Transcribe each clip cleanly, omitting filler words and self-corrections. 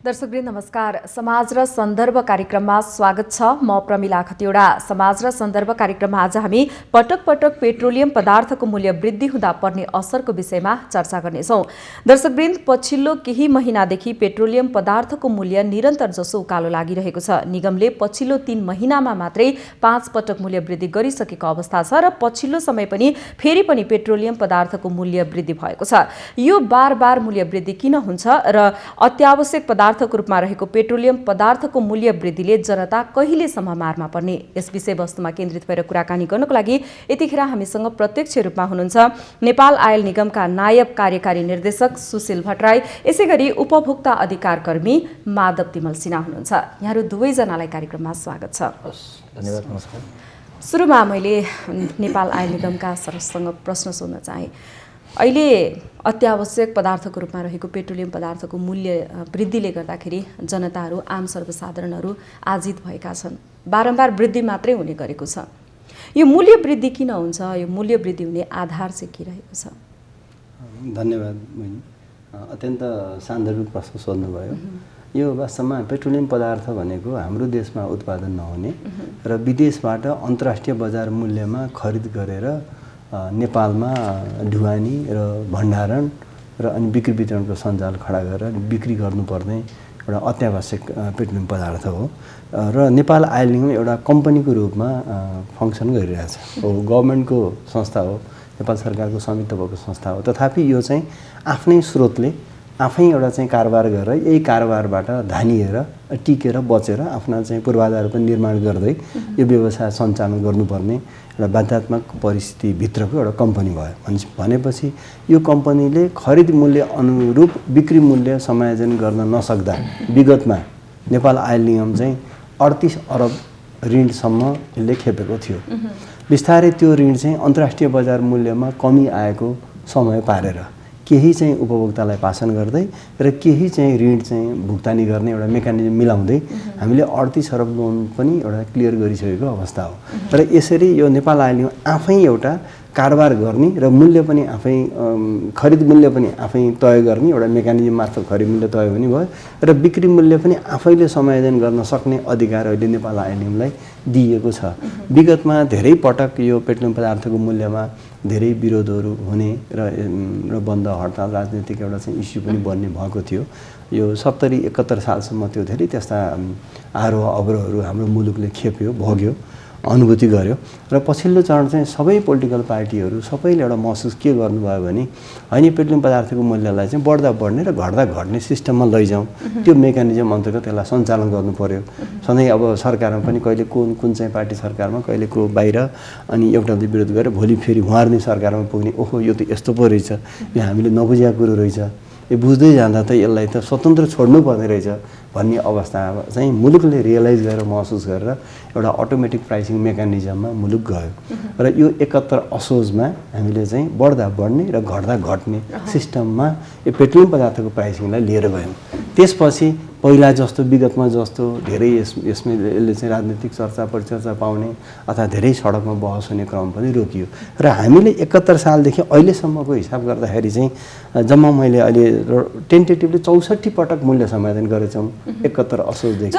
दर्शकवृन्द नमस्कार। समाज र सन्दर्भ कार्यक्रममा स्वागत छ। म प्रमिला खतिवडा। समाज र सन्दर्भ कार्यक्रममा आज हामी पटक पटक पेट्रोलियम पदार्थको मूल्य वृद्धि हुँदा पर्ने असरको विषयमा चर्चा गर्नेछौँ। दर्शकवृन्द, पछिल्लो केही महिनादेखि पेट्रोलियम पदार्थको मूल्य निरन्तर जसो उकालो लागिरहेको छ। निगमले पछिल्लो 3 महिनामा मात्रै 5 पटक मूल्य वृद्धि गरिसकेको अवस्था छ र पछिल्लो समय पनि फेरि पनि पेट्रोलियम पदार्थको मूल्य वृद्धि भएको छ। यो बार मूल्य वृद्धि किन हुन्छ र अत्यावश्यक पदार्थको रूपमा रहेको पेट्रोलियम पदार्थको मूल्य वृद्धिले जनता कहिलेसम्म मारमा पर्ने, यस विषयवस्तुमा केन्द्रित भएर कुराकानी गर्नको लागि यतिखेर हामीसँग प्रत्यक्ष रूपमा हुनुहुन्छ नेपाल आयल निगमका नायब कार्यकारी निर्देशक सुशील भट्टराई, यसैगरी उपभोक्ता अधिकार कर्मी माधव तिमल सिन्हा हुनुहुन्छ। यहाँहरू दुवैजनालाई कार्यक्रममा स्वागत छ। धन्यवाद। नमस्कार। सुरुमा मैले नेपाल आयल निगमका सरसँग प्रश्न सोध्न चाहे। अहिले अत्यावश्यक पदार्थको रूपमा रहेको पेट्रोलियम पदार्थको मूल्य वृद्धिले गर्दाखेरि जनताहरू, आम सर्वसाधारणहरू आजित भएका छन्। बारम्बार वृद्धि मात्रै हुने गरेको छ। यो मूल्य वृद्धि किन हुन्छ? यो मूल्य वृद्धि हुने आधार चाहिँ के रहेको छ? धन्यवाद बहिनी। अत्यन्त सान्दर्भिक प्रश्न सोध्नुभयो। यो वास्तवमा पेट्रोलियम पदार्थ भनेको हाम्रो देशमा उत्पादन नहुने र विदेशबाट अन्तर्राष्ट्रिय बजार मूल्यमा खरिद गरेर नेपालमा ढुवानी र भण्डारण र अनि बिक्री वितरणको सञ्जाल खडा गरेर बिक्री गर्नुपर्ने एउटा अत्यावश्यक पेट्रोलियम पदार्थ हो र नेपाल आयल निगम एउटा कम्पनीको रूपमा फङ्सन गरिरहेछ। हो, गभर्मेन्टको संस्था हो, नेपाल सरकारको स्वामित्व भएको संस्था हो। तथापि यो चाहिँ आफ्नै स्रोतले आफै एउटा चाहिँ कारोबार गरेर यही कारोबारबाट धानिएर टिकेर बचेर आफ्ना चाहिँ पूर्वाधार पनि निर्माण गर्दै यो व्यवसाय सञ्चालन गर्नुपर्ने एउटा बाध्यात्मक परिस्थितिभित्रको एउटा कम्पनी भयो। भनेपछि यो कम्पनीले खरिद मूल्य अनुरूप बिक्री मूल्य समायोजन गर्न नसक्दा विगतमा नेपाल आयल निगम चाहिँ 38 अरब ऋणसम्म यसले खेपेको थियो। बिस्तारै त्यो ऋण चाहिँ अन्तर्राष्ट्रिय बजार मूल्यमा कमी आएको समय पारेर केही चाहिँ उपभोक्तालाई पासन गर्दै र केही चाहिँ ऋण चाहिँ भुक्तानी गर्ने एउटा मेकानिजम मिलाउँदै हामीले 38 अरब लोन पनि एउटा क्लियर गरिसकेको अवस्था हो। र यसरी यो नेपाल आयल निगम आफै एउटा कारोबार गर्ने र मूल्य पनि आफै खरिद मूल्य पनि आफै तय गर्ने एउटा मेकानिजम मार्फत खरिद मूल्य तय हुने भयो र बिक्री मूल्य पनि आफैले समायोजन गर्न सक्ने अधिकार अहिले नेपाल आयल निगमलाई दिएको छ। विगतमा धेरै पटक यो पेट्रोलियम पदार्थको मूल्यमा धेरै विरोधहरू हुने र बन्द हडताल राजनीतिक एउटा चाहिँ इस्यु पनि बन्ने भएको थियो। यो 70-71 सालसम्म त्यो धेरै त्यस्ता आरोह अवरोहहरू हाम्रो मुलुकले खेप्यो, भोग्यो, अनुभूति गर्यो र पछिल्लो चरण चाहिँ सबै पोलिटिकल पार्टीहरू सबैले एउटा महसुस के गर्नुभयो भने हैन, पेट्रोलियम पदार्थको मूल्यलाई चाहिँ बढ्दा बढ्ने र घट्दा घट्ने सिस्टममा लैजाउँ, त्यो मेकानिजम अन्तर्गत त्यसलाई सञ्चालन गर्नु पर्यो। सधैँ अब सरकारमा पनि कहिले कुन चाहिँ पार्टी सरकारमा, कहिले को बाहिर, अनि एउटाले विरोध गरेर भोलि फेरि उहाँहरू नै सरकारमा पुग्ने, ओहो यो त यस्तो पो रहेछ, यो हामीले नबुझेको कुरो रहेछ, यो बुझ्दै जाँदा त यसलाई त स्वतन्त्र छोड्नु पर्ने रहेछ भन्ने अवस्था चाहिँ मुलुकले रियलाइज गरेर महसुस गरेर एउटा अटोमेटिक प्राइसिङ मेकानिजममा मुलुक गयो र यो 71 असोजमा हामीले चाहिँ बढ्दा बढ्ने र घट्दा घट्ने सिस्टममा यो पेट्रोलियम पदार्थको प्राइसिङलाई लिएर गयौँ। त्यसपछि पहिला जस्तो विगतमा जस्तो धेरै यसले चाहिँ राजनीतिक चर्चा परिचर्चा पाउने अथवा धेरै सडकमा बहस हुने क्रम पनि रोकियो र हामीले 71 सालदेखि अहिलेसम्मको हिसाब गर्दाखेरि चाहिँ जम्मा मैले अहिले टेन्टेटिभली 64 पटक मूल्य समायोजन गरेछौँ 71 असोजदेखि।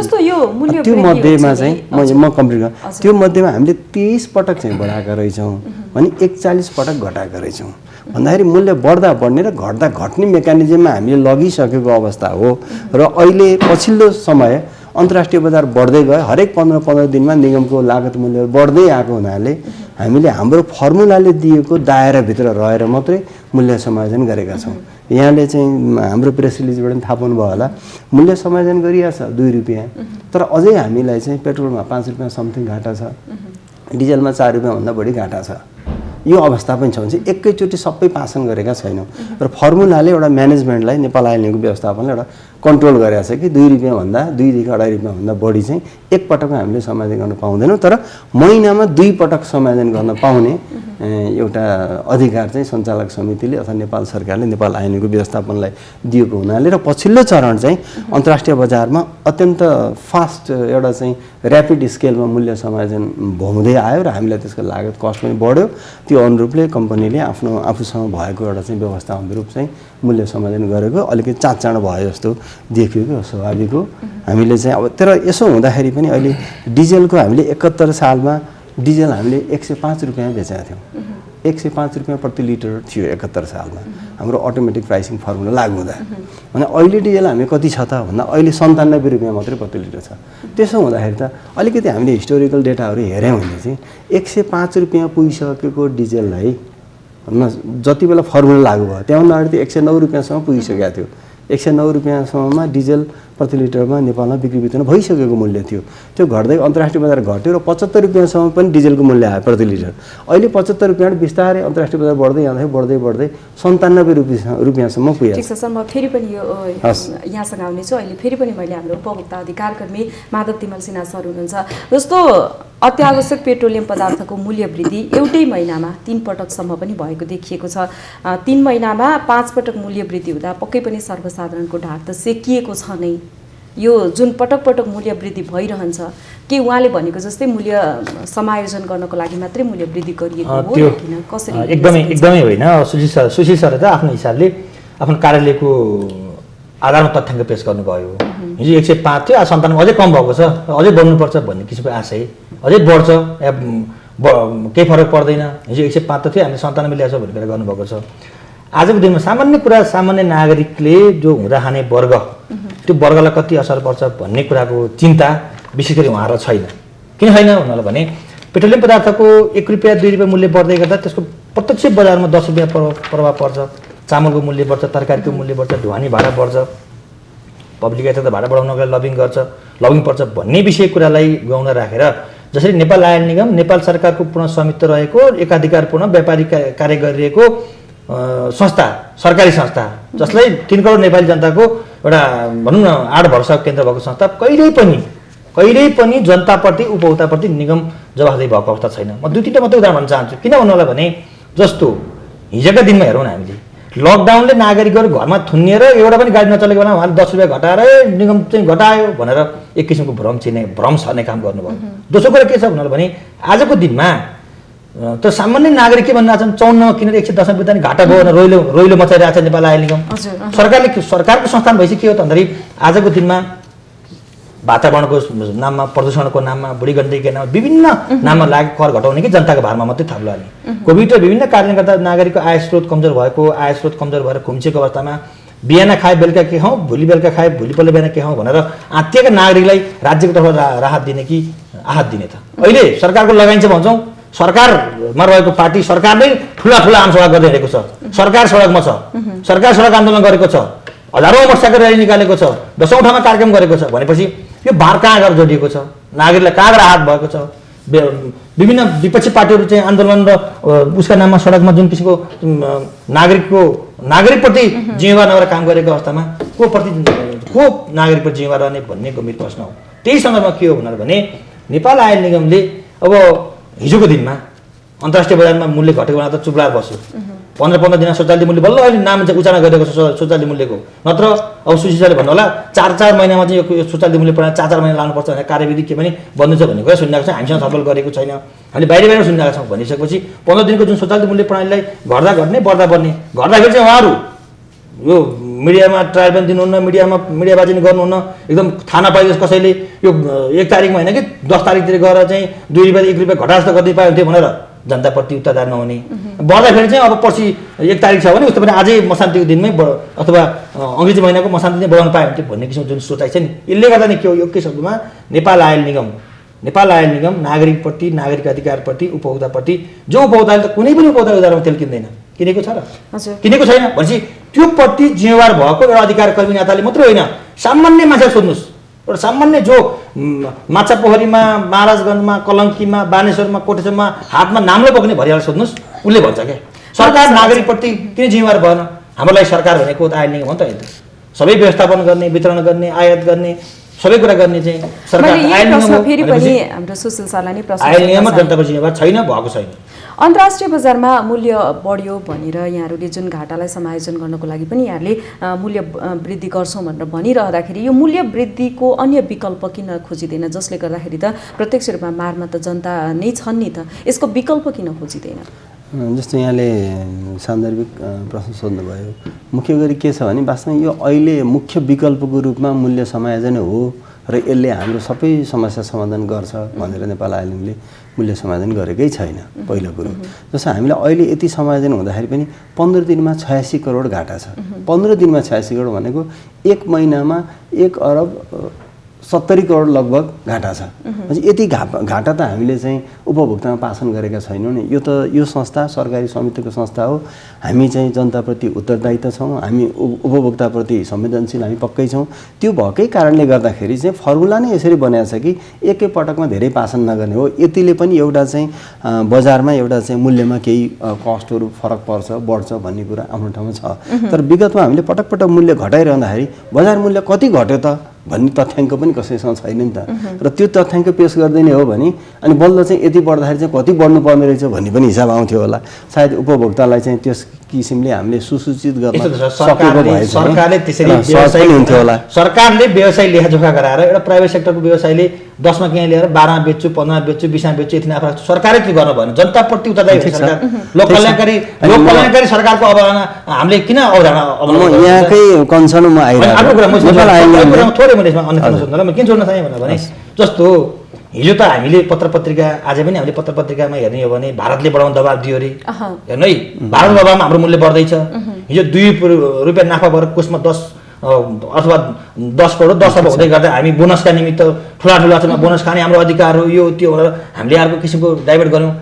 त्यो मध्येमा चाहिँ म कम्प्लिट गरेँ, त्यो मध्येमा हामीले 23 पटक चाहिँ बढाएका रहेछौँ भने 41 पटक घटाएका रहेछौँ। भन्दाखेरि मूल्य बढ्दा बढ्ने र घट्दा घट्ने मेकानिजममा हामीले लगिसकेको अवस्था हो र अहिले पछिल्लो समय अन्तर्राष्ट्रिय बजार बढ्दै गयो। हरेक 15-15 दिनमा निगमको लागत मूल्य बढ्दै आएको हुनाले हामीले हाम्रो फर्मुलाले दिएको दायराभित्र रहेर मात्रै मूल्य समायोजन गरेका छौँ। यहाँले चाहिँ हाम्रो प्रेस रिलिजबाट पनि थाहा पाउनुभयो होला, मूल्य समायोजन गरिएको छ 2 रुपियाँ, तर अझै हामीलाई चाहिँ पेट्रोलमा 5 रुपियाँ समथिङ घाटा छ, डिजलमा 4 रुपियाँभन्दा बढी घाटा छ। यो अवस्था पनि छ भने चाहिँ एकैचोटि सबै पासन गरेका छैनौँ र फर्मुलाले एउटा म्यानेजमेन्टलाई नेपाल आयल निगमको व्यवस्थापनले एउटा कन्ट्रोल गरेको छ कि 2 रुपियाँभन्दा 2 देखि 2.5 रुपियाँभन्दा बढी चाहिँ एक पटकमा हामीले समायोजन गर्न पाउँदैनौँ, तर महिनामा 2 पटक समायोजन गर्न पाउने एउटा अधिकार चाहिँ सञ्चालक समितिले अथवा नेपाल सरकारले नेपाल आयल निगमको व्यवस्थापनलाई दिएको हुनाले र पछिल्लो चरण चाहिँ अन्तर्राष्ट्रिय बजारमा अत्यन्त फास्ट एउटा चाहिँ ऱ्यापिड स्केलमा मूल्य समायोजन हुँदै आयो र हामीलाई त्यसको लागत कस्ट पनि बढ्यो। त्यो अनुरूपले कम्पनीले आफूसँग भएको एउटा चाहिँ व्यवस्था अनुरूप चाहिँ मूल्य समायोजन गरेको अलिकति चाँडो भयो जस्तो देखियो कि स्वाभाविक हो। हामीले चाहिँ अब तर यसो हुँदाखेरि पनि अहिले डिजेलको हामीले 71 सालमा डिजेल हामीले 105 रुपियाँ बेचेका थियौँ। 105 रुपियाँ प्रति लिटर थियो 71 सालमा हाम्रो अटोमेटिक प्राइसिङ फर्मुला लागु हुँदा। भने अहिले डिजेल हामी कति छ त भन्दा अहिले 97 रुपियाँ मात्रै प्रति लिटर छ। त्यसो हुँदाखेरि त अलिकति हामीले हिस्टोरिकल डेटाहरू हेऱ्यौँ भने चाहिँ 105 रुपियाँ पुगिसकेको डिजेललाई जति बेला फर्मुला लागु भयो त्यहाँभन्दा अगाडि 109 रुपियाँसम्म पुगिसकेको थियो। 109 रुपियाँसम्ममा डिजेल प्रति लिटरमा नेपालमा बिक्री वितरण भइसकेको मूल्य थियो। त्यो घट्दै अन्तर्राष्ट्रिय बजार घट्यो र 75 रुपियाँसम्म पनि डिजेलको मूल्य आयो प्रति लिटर। अहिले 75 रुपियाँबाट बिस्तारै अन्तर्राष्ट्रिय बजार बढ्दै जाँदाखेरि बढ्दै 97 रुपियाँसम्म पुग्यो। ठिक छ सर, म फेरि पनि यो यहाँसँग आउनेछु। अहिले फेरि पनि मैले हाम्रो उपभोक्ता अधिकार कर्मी माधव तिमल सिन्हा सर हुनुहुन्छ। जस्तो अत्यावश्यक पेट्रोलियम पदार्थको मूल्य वृद्धि एउटै महिनामा 3 पटकसम्म पनि भएको देखिएको छ। 3 महिनामा 5 पटक मूल्य वृद्धि हुँदा पक्कै पनि सर्वसाधारणको ढाड त सेकिएको छ नै। यो जुन पटक मूल्य वृद्धि भइरहन्छ के उहाँले भनेको जस्तै मूल्य समायोजन गर्नको लागि मात्रै मूल्य वृद्धि गरिएको हो किन कसरी? एकदमै होइन। सुशील सरले त आफ्नो हिसाबले आफ्नो कार्यालयको आधारमा तथ्याङ्क पेश गर्नुभयो। हिजो 105 थियो, आज 97 अझै कम भएको छ, अझै बढ्नुपर्छ भन्ने किसिमको आशय, अझै बढ्छ केही फरक पर्दैन। हिजो 105 त थियो, हामीले 97 ल्याएको छ भन्ने कुरा गर्नुभएको छ। आजको दिनमा सामान्य कुरा, सामान्य नागरिकले जो हुँदा खाने वर्ग, त्यो वर्गलाई कति असर पर्छ भन्ने कुराको चिन्ता विशेष गरी उहाँहरूलाई छैन। किन छैन भन्नाले भने पेट्रोलियम पदार्थको 1 रुपियाँ 2 रुपियाँ मूल्य बढ्दै गर्दा त्यसको प्रत्यक्ष बजारमा 10 रुपियाँ प्रभाव पर्छ। चामलको मूल्य बढ्छ, तरकारीको मूल्य बढ्छ, ढुवानी भाडा बढ्छ, पब्लिक यता भाडा बढाउनको लागि लबिङ पर्छ भन्ने विषय कुरालाई गौण राखेर जसरी नेपाल आयल निगम नेपाल सरकारको पूर्ण स्वामित्व रहेको एकाधिकारपूर्ण व्यापारिक कार्य गरिरहेको संस्था, सरकारी संस्था जसलाई 3 करोड नेपाली जनताको एउटा भनौँ न 8 भरोसाको केन्द्र भएको संस्था कहिल्यै पनि जनताप्रति उपभोक्ताप्रति निगम जवाफदेही भएको अवस्था छैन। म 2-3टा मात्रै उदाहरण भन्न चाहन्छु। किन भन्नुलाई भने जस्तो हिजोका दिनमा हेरौँ न, हामीले लकडाउनले नागरिकहरू घरमा थुनिएर एउटा पनि गाडी नचलेको बेला उहाँले 10 रुपियाँ घटाएर निगम चाहिँ घटायो भनेर एक किसिमको भ्रम छर्ने काम गर्नुभयो। दोस्रो कुरा के छ भन्नु भने आजको दिनमा त सामान्य नागरिक के भन्न छन् 54 किनेर 110 रुपियाँ घाटा भयो भनेर रोइलो मचाइरहेको छ नेपाल आयल निगम। सरकारको संस्थान भइसक्यो के हो त भन्दाखेरि आजको दिनमा वातावरणको नाममा, प्रदूषणको नाममा, बुढी गण्डकीको नाममा, विभिन्न नाममा लागेको कर घटाउने कि जनताको भारमा मात्रै थाप्लो हाल्ने। कोभिड र विभिन्न कारणले गर्दा नागरिकको आय स्रोत कमजोर भएर खुम्चिएको अवस्थामा बिहान खाए बेलुका के खाउँ, भोलि बेलुका खाए भोलिपल्ट बिहान के खाउँ भनेर आत्तिएका नागरिकलाई राज्यको तर्फबाट राहत दिने कि आहत दिने त? अहिले सरकारको लगाइन्छ भन्छौँ, सरकारमा रहेको पार्टी सरकारले ठुला आमसभा गर्दै हिँडेको छ, सरकार सडकमा छ, सरकार सडक आन्दोलन गरेको छ, हजारौँ मोटरसाइकल र्याली निकालेको छ, 10औं ठाउँमा कार्यक्रम गरेको छ भनेपछि यो भार कहाँ गएर जोडिएको छ? नागरिकलाई कहाँ गएर आहत भएको छ? विभिन्न विपक्षी पार्टीहरू चाहिँ आन्दोलन र उसका नाममा सडकमा जुन किसिमको नागरिकप्रति जिम्मेवार नभएर काम गरेको अवस्थामा को नागरिकप्रति जिम्मेवार रहने भन्ने गम्भीर प्रश्न हो। त्यही सन्दर्भमा के हो भने नेपाल आयल निगमले अब हिजोको दिनमा अन्तर्राष्ट्रिय बजारमा मूल्य घटेको बेला त चुप्लाएर बस्यो। 15 दिन स्वचालित मूल्य बल्ल अहिले नाम चाहिँ उच्चारण गरिरहेको छ स्वचालित मूल्यको। नत्र अब सुशीलले भन्नु होला 4 महिनामा चाहिँ यो स्वचालित मूल्य प्रणाली 4 महिना लानुपर्छ भनेर कार्यविधि के पनि बन्दैछ भन्ने कुरा सुनिरहेको छ। हामीसँग छलफल गरेको छैन, हामीले बाहिर सुनिरहेका छौँ। भनिसकेपछि 15 दिनको जुन स्वचालित मूल्य प्रणालीलाई घट्दा घट्ने बढ्दा बढ्ने गर्दाखेरि चाहिँ उहाँहरू यो मिडियामा ट्रायल पनि दिनुहुन्न, मिडियाबाजी गर्नुहुन्न, एकदम थाहा नपाइदियोस् कसैले यो 1 तारिकमा होइन कि 10 तारिकतिर गएर चाहिँ 2 रुपियाँ 1 रुपियाँ घटा जस्तो गर्दै पायो थियो भनेर जनताप्रति उत्तरदायी नहुने। बढ्दाखेरि चाहिँ अब पर्सि 1 तारिक छ भने उस्तो पनि आजै मसान्तिको दिनमै अथवा अङ्ग्रेजी महिनाको मसान्ति दिन बढाउनु पायो भने भन्ने किसिमको जुन सोचाइ छ नि, यसले गर्दा नि के हो, एकै शब्दमा नेपाल आयल निगम नागरिकप्रति, नागरिक अधिकारप्रति, उपभोक्ताप्रति जो उपभोक्ताले त कुनै पनि उपभोक्ता उधारमा तेल किन्दैन, किनेको छ र किनेको छैन भनेपछि त्यो प्रति जिम्मेवार भएको एउटा अधिकार कर्मी नाताले मात्रै होइन, सामान्य मान्छे सोध्नुहोस्, एउटा सामान्य जो माछापोखरीमा, महाराजगञ्जमा, कलङ्कीमा, बानेश्वरमा, कोटेश्वरमा हातमा नाम्लो बोक्ने भरियालाई सोध्नुहोस्, उसले भन्छ क्या सरकार नागरिकप्रति किन जिम्मेवार भएन? हाम्रो लागि सरकार भनेको आयल निगम हो नि त। सबै व्यवस्थापन गर्ने, वितरण गर्ने, आयात गर्ने, सबै कुरा गर्ने चाहिँ सरकार आयल निगम हो। फेरि पनि हाम्रो सुशील सरलाई नै प्रश्न, आयल निगममा जनताको जिम्मेवार छैन, भएको छैन। अन्तर्राष्ट्रिय बजारमा मूल्य बढ्यो भनेर यहाँहरूले जुन घाटालाई समायोजन गर्नको लागि पनि यहाँहरूले मूल्य वृद्धि गर्छौँ भनेर भनिरहँदाखेरि यो मूल्य वृद्धिको अन्य विकल्प किन खोजिँदैन? जसले गर्दाखेरि त प्रत्यक्ष रूपमा मारमा त जनता नै छन् नि त, यसको विकल्प किन खोजिँदैन? जस्तो यहाँले सान्दर्भिक प्रश्न सोध्नुभयो। मुख्य गरी के छ भने वास्तवमा यो अहिले मुख्य विकल्पको रूपमा मूल्य समायोजन हो र यसले हाम्रो सबै समस्या समाधान गर्छ भनेर नेपाल आइएलएमले मूल्य समायोजन गरेकै छैन पहिलो कुरो। जस्तो हामीले अहिले यति समायोजन हुँदाखेरि पनि 15 दिनमा 86 करोड घाटा छ। 15 दिनमा 86 करोड भनेको 1 महिनामा 1 अरब 70 करोड लगभग घाटा छ। यति घाटा त हामीले चाहिँ उपभोक्तामा पासन गरेका छैनौँ नि। यो संस्था सरकारी स्वामित्वको संस्था हो। हामी चाहिँ जनताप्रति उत्तरदायित्व छौँ, हामी उपभोक्ताप्रति संवेदनशील हामी पक्कै छौँ। त्यो भएकै कारणले गर्दाखेरि चाहिँ फर्मुला नै यसरी बनाएको छ कि एकै पटकमा धेरै पासन नगर्ने हो। यतिले पनि एउटा चाहिँ बजारमा एउटा चाहिँ मूल्यमा केही कस्टहरू फरक पर्छ बढ्छ भन्ने कुरा आफ्नो ठाउँमा छ। तर विगतमा हामीले पटक पटक मूल्य घटाइरहँदाखेरि बजार मूल्य कति घट्यो त भन्ने तथ्याङ्क पनि कसैसँग छैन नि त। र त्यो तथ्याङ्क पेश गर्दैन हो भने अनि बल्ल चाहिँ यति बढ्दाखेरि चाहिँ कति बढ्नु पर्ने रहेछ भन्ने पनि हिसाब आउँथ्यो होला। सायद उपभोक्तालाई चाहिँ त्यस किसिमले हामीले सुसूचित गर्न सकेको भए सरकारले त्यसरी हुन्थ्यो होला। सरकारले व्यवसाय लेखाजोखा गराएर एउटा प्राइभेट सेक्टरको व्यवसायले 10 मा किन लिएर 12 मा बेच्छु, 15 मा बेच्छु, 20 मा बेच्छु, यति नाफा सरकारले त्यो गर्नु भएन। जनताप्रति उत्तरदायी हो सरकार। लोक कल्याणकारी सरकारको अवधारणा हामीले किन अवधारणा यहाँकै कन्सर्न म आइरहेको थोरै मैले यसमा अन्य सोध्न म किन जोड्न चाहेँ भने जस्तो हिजो त हामीले पत्रपत्रिका आज पनि हामीले पत्रपत्रिकामा हेर्ने हो भने भारतले बढाउन दबाब दियो अरे हेर्नु है। भारतको दबाबमा हाम्रो मूल्य बढ्दैछ। हिजो 2 रुपियाँ नाफा भएर कोषमा 10 अथवा 10 करोड 10 अर्ब हुँदै गर्दा हामी बोनसका निमित्त ठुला बोनस खाने हाम्रो अधिकार हो यो त्यो भनेर हामीले अर्को किसिमको डाइभर्ट गऱ्यौँ।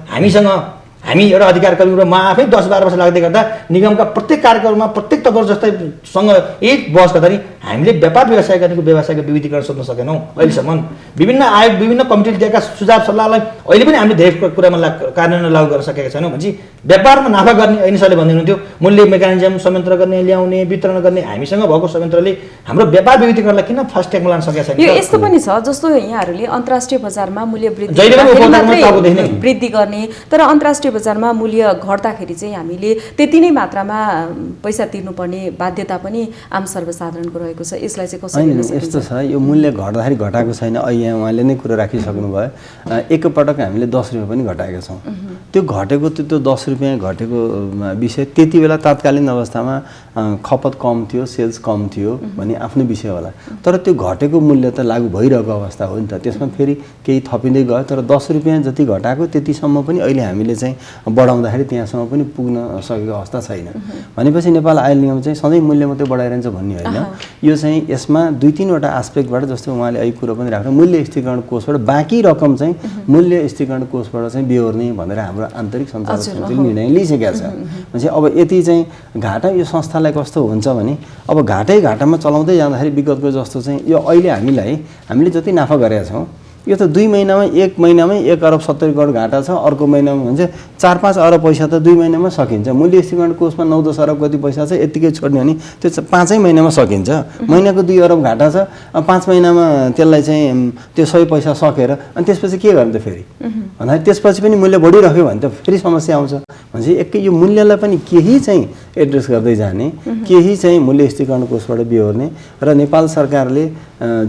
हामी एउटा अधिकार कर्मी म आफै 10-12 वर्ष लाग्दै गर्दा निगमका प्रत्येक कार्यक्रममा प्रत्येक तपाईँ जस्तैसँग एक बहस गर्दा नि हामीले व्यापार व्यवसाय गर्नेको व्यवसायको विविधीकरण सोध्न सकेनौँ अहिलेसम्म। विभिन्न आयोग विभिन्न कमिटीले दिएका सुझाव सल्लाहलाई अहिले पनि हामीले धेरै कुरामा कार्यान्वयन लागू गर्न सकेका छैनौँ। भनेपछि व्यापारमा नाफा गर्ने अहिले सरले भन्नुहुन्थ्यो मूल्य मेकानिजम संयन्त्र गर्ने ल्याउने वितरण गर्ने हामीसँग भएको संयन्त्रले हाम्रो व्यापार विविधीकरणलाई किन फास्ट ट्र्याकमा लान सकेका छैन। यो यस्तो पनि छ जस्तो यहाँहरूले अन्तर्राष्ट्रिय बजारमा मूल्य वृद्धि गर्ने तर अन्तर्राष्ट्रिय बजारमा मूल्य घट्दाखेरि चाहिँ हामीले त्यति नै मात्रामा पैसा तिर्नुपर्ने बाध्यता पनि आम सर्वसाधारणको रहेको छ। यसलाई चाहिँ कसरी यस्तो छ यो मूल्य घट्दाखेरि घटाएको छैन। अहिले उहाँले नै कुरा राखिसक्नु भयो। एकपटक हामीले 10 रुपियाँ पनि घटाएका छौँ। त्यो घटेको त्यो 10 रुपियाँ घटेको विषय त्यति बेला तात्कालीन अवस्थामा खपत कम थियो, सेल्स कम थियो भन्ने आफ्नो विषय होला। तर त्यो घटेको मूल्य त लागू भइरहेको अवस्था हो नि त। त्यसमा फेरि केही थपिँदै गयो। तर 10 रुपियाँ जति घटाएको त्यतिसम्म पनि अहिले हामीले चाहिँ बढाउँदाखेरि त्यहाँसम्म पनि पुग्न सकेको अवस्था छैन। भनेपछि नेपाल आयल निगम चाहिँ सधैँ मूल्य मात्रै बढाइरहन्छ भन्ने होइन। यो चाहिँ यसमा 2-3वटा एस्पेक्टबाट जस्तो उहाँले अहिले कुरो पनि राख्नु मूल्य स्थिरीकरण कोषबाट बाँकी रकम चाहिँ मूल्य स्थिरीकरण कोषबाट चाहिँ बेहोर्ने भनेर हाम्रो आन्तरिक सञ्चालक समितिले निर्णय लिइसकेका छ। भनेपछि अब यति चाहिँ घाटा यो संस्थालाई कस्तो हुन्छ भने अब घाटामा चलाउँदै जाँदाखेरि विगतको जस्तो चाहिँ यो अहिले हामीले जति नाफा गरेका छौँ यो त 2 महिनामा 1 महिनामै 1 अरब 70 करोड घाटा छ। अर्को महिनामा भन्छ 4-5 अरब पैसा त 2 महिनामा सकिन्छ। मूल्य स्थिरीकरण कोषमा 9-10 अरब कति पैसा छ यतिकै छोड्ने भने त्यो 5 महिनामा सकिन्छ। महिनाको 2 अरब घाटा छ 5 महिनामा त्यसलाई चाहिँ त्यो सबै पैसा सकेर अनि त्यसपछि के गर्ने त फेरि भन्दाखेरि त्यसपछि पनि मूल्य बढिरह्यो भने त फेरि समस्या आउँछ। भनेपछि एकै यो मूल्यलाई पनि केही चाहिँ एड्रेस गर्दै जाने, केही चाहिँ मूल्य स्थिरीकरण कोषबाट बेहोर्ने र नेपाल सरकारले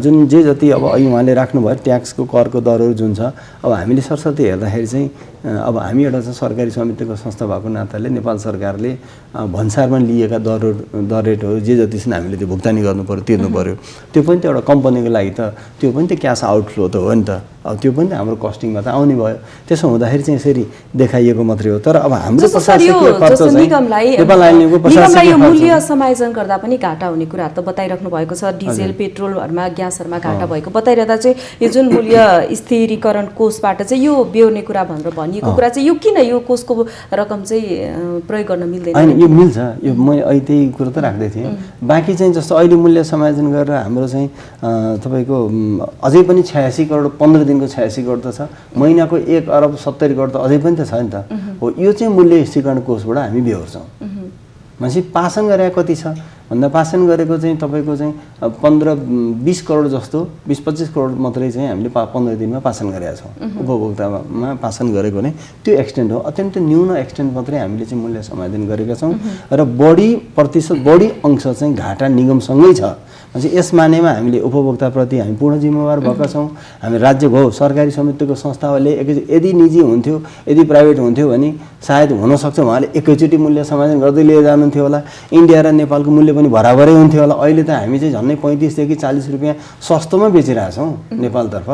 जुन जति अब अहिले उहाँले राख्नुभयो ट्याक्सको करको दरहरू जुन छ अब हामीले सरसर्ती हेर्दाखेरि चाहिँ अब हामी एउटा चाहिँ सरकारी स्वामित्वको संस्था भएको नाताले नेपाल सरकारले भन्सारमा लिएका दर रेटहरू जति छन् हामीले त्यो भुक्तानी गर्नु पर्यो तिर्नु पर्यो। त्यो पनि त एउटा कम्पनीको लागि त त्यो पनि त क्यास आउटफ्लो त हो नि त। अब त्यो पनि त हाम्रो कस्टिङमा त आउने भयो। त्यसो हुँदाखेरि चाहिँ यसरी देखाइएको मात्रै हो। तर अब हाम्रो प्रशासकीय खर्च चाहिँ निगमलाई यो मूल्य समायोजन गर्दा पनि घाटा हुने कुरा त बताइराख्नु भएको छ। डिजेल पेट्रोलहरुमा ग्यासहरुमा घाटा भएको बताइरहँदा चाहिँ यो जुन मूल्य स्थिरीकरण कोषबाट चाहिँ यो बेहोर्ने कुरा भनेर भनिएको कुरा चाहिँ यो किन यो कोषको रकम चाहिँ प्रयोग गर्न मिल्दैन? हैन यो मिल्छ। यो म अहिले त्यही कुरा त राख्दै थिएँ। बाँकी चाहिँ जस्तो अहिले मूल्य समायोजन गरेर हाम्रो चाहिँ तपाईको अझै पनि 86 करोड 15 दिनको 86 करोड त छ। महिनाको 1 अरब 70 करोड त अझै पनि त छ नि त। हो यो चाहिँ मूल्य स्थिरीकरण कोषबाट हामी बेहोर्छौँ। भनेपछि पासन गरे कति छ भन्दा पासन गरेको चाहिँ तपाईँको चाहिँ 15-20 करोड जस्तो 20-25 करोड मात्रै चाहिँ हामीले 15 दिनमा पासन गरेका छौँ। उपभोक्तामा पासन गरेको नै त्यो एक्सटेन्ट हो। अत्यन्त न्यून एक्सटेन्ट मात्रै हामीले चाहिँ मूल्य समायोजन गरेका छौँ र बढी प्रतिशत बढी अंश चाहिँ घाटा निगमसँगै छ। यस मानेमा हामीले उपभोक्ताप्रति हामी पूर्ण जिम्मेवार भएका छौँ। हामी राज्य हो सरकारी स्वामित्वको संस्थाहरूले यदि निजी हुन्थ्यो यदि प्राइभेट हुन्थ्यो भने सायद हुनसक्छ उहाँले एकैचोटि मूल्य समायोजन गर्दै लिएर जानुहुन्थ्यो होला। इन्डिया र नेपालको मूल्य पनि बराबरै हुन्थ्यो होला। अहिले त हामी चाहिँ झन्डै 35 देखि 40 रुपियाँ सस्तोमा बेचिरहेछौँ नेपालतर्फ।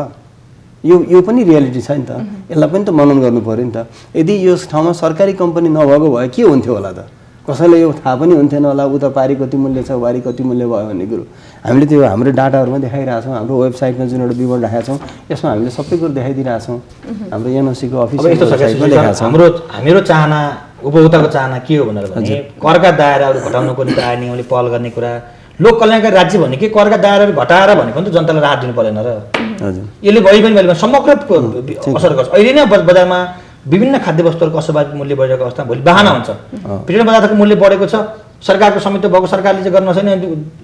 यो पनि रियालिटी छ नि त। यसलाई पनि त मनन गर्नु पर्यो नि त। यदि यो ठाउँमा सरकारी कम्पनी नभएको भए के हुन्थ्यो होला त? कसैलाई यो थाहा पनि हुन्थेन होला उता पारी कति मूल्य छ वारी कति मूल्य भयो भन्ने कुरो हामीले त्यो हाम्रो डाटाहरूमा देखाइरहेछौँ। हाम्रो वेबसाइटमा जुन एउटा विवरण राखेका छौँ यसमा हामीले सबै कुरो देखाइदिरहेछौँ। हाम्रो एनओसीको अफिसियल वेबसाइटमा देखाएको छौँ। हाम्रो चाहना उपभोक्ताको चाहना के हो भनेर भने करका दायराहरू घटाउनको निम्ति आएर नियमले पहल गर्ने कुरा। लोक कल्याणकारी राज्य भने के करका दायराहरू घटाएर भनेको नि त जनतालाई राहत दिनु परेन र। हजुर यसले मैले समग्र असर गर्छ। अहिले नै बजारमा विभिन्न खाद्य वस्तुहरूको अस्वाभाविक मूल्य बढेको अवस्थामा भोलि बहाना हुन्छ। पेट्रोल पदार्थको मूल्य बढेको छ सरकारको स्वामित्व भएको सरकारले चाहिँ गर्न छैन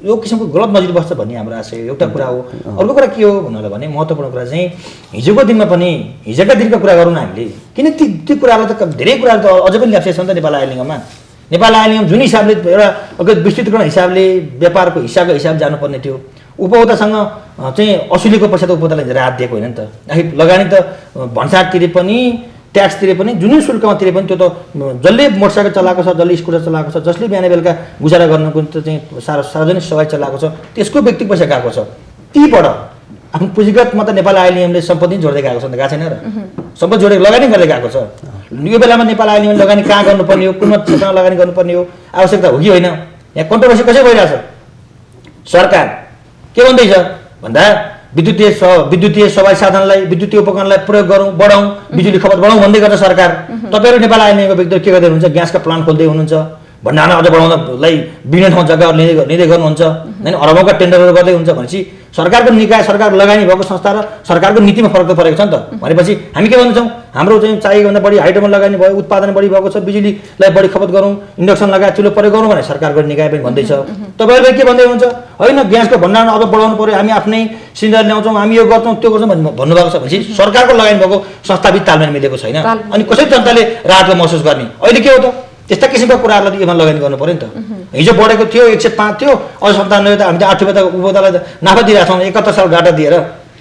यो किसिमको गलत नजिर बस्छ भन्ने हाम्रो आशय एउटा कुरा हो। अर्को कुरा के हो भनेर भने महत्त्वपूर्ण कुरा चाहिँ हिजोको दिनमा पनि हिजोका दिनको कुरा गरौँ न हामीले। किन ती कुरालाई त धेरै कुराहरू त अझै पनि ल्याप्सेछ नि त नेपाल आइलिङमा। नेपाल आइलिङ जुन हिसाबले एउटा विस्तृतकरण हिसाबले व्यापारको हिसाब जानुपर्ने थियो उपभोक्तासँग चाहिँ असुलीको पैसा त उपभोक्तालाई राहत दिएको होइन नि त। आखिर लगानी त भन्सार तिरे पनि ट्याक्स तिरे पनि जुनै शुल्कमा तिरे पनि त्यो त जसले मोटरसाइकल चलाएको छ जसले स्कुटर चलाएको छ जसले बिहान बेलुका गुजारा गर्नको चाहिँ सार्वजनिक सवारी चलाएको छ त्यसको व्यक्तिगत पैसा गएको छ। तीबाट आफ्नो पुँजीगतमा त नेपाल आइलिएमले सम्पत्ति जोड्दै गएको छ गएको छैन र। सम्पत्ति जोडेर लगानी गर्दै गएको छ। यो बेलामा नेपाल आइलिएमले लगानी कहाँ गर्नुपर्ने हो कुन क्षेत्रमा लगानी गर्नुपर्ने हो आवश्यकता हो कि होइन यहाँ कन्ट्रोभर्सी कसै भइरहेछ। सरकार के भन्दैछ भन्दा विद्युतीय सवारी साधनलाई विद्युतीय उपकरणलाई प्रयोग गरौँ बढाउँ बिजुली खपत बढाउँ भन्दै गर्छ सरकार। तपाईँहरू नेपाल आइलिङको व्यक्तिहरू के गर्दै हुनुहुन्छ ग्यासका प्लान्ट खोल्दै हुनुहुन्छ भण्डारण अझ बढाउनलाई विभिन्न ठाउँ जग्गा लिँदै गर्नुहुन्छ होइन अरबौँका टेन्डरहरू गर्दै हुन्छ भनेपछि सरकारको निकाय सरकार लगानी भएको संस्था र सरकारको नीतिमा फरक त परेको छ नि त। भनेपछि हामी के भन्छौँ हाम्रो चाहिँ चाहिएभन्दा बढी हाइड्रोमा लगानी भयो उत्पादन बढी भएको छ बिजुलीलाई बढी खपत गरौँ इन्डक्सन लगाएर चुलो प्रयोग गरौँ भने सरकारको निकाय पनि भन्दैछ। तपाईँहरूले के भन्दै हुनुहुन्छ होइन ग्यासको भण्डारण अझ बढाउनु पऱ्यो हामी आफ्नै सिलिन्डर ल्याउँछौँ हामी यो गर्छौँ त्यो गर्छौँ भन्नुभएको छ भनेपछि सरकारको लगानी भएको संस्थाबित तालमेल मिलेको छैन। अनि कसरी जनताले राहत महसुस गर्ने अहिले के हो त त्यस्ता किसिमका कुराहरूलाई यसमा लगानी गर्नु पऱ्यो नि त। हिजो बढेको थियो 105 थियो अझ 97 त हामीले 8 रुपियाँ त उपभोक्तालाई नाफा दिइरहेको छौँ 71 साल घाटा दिएर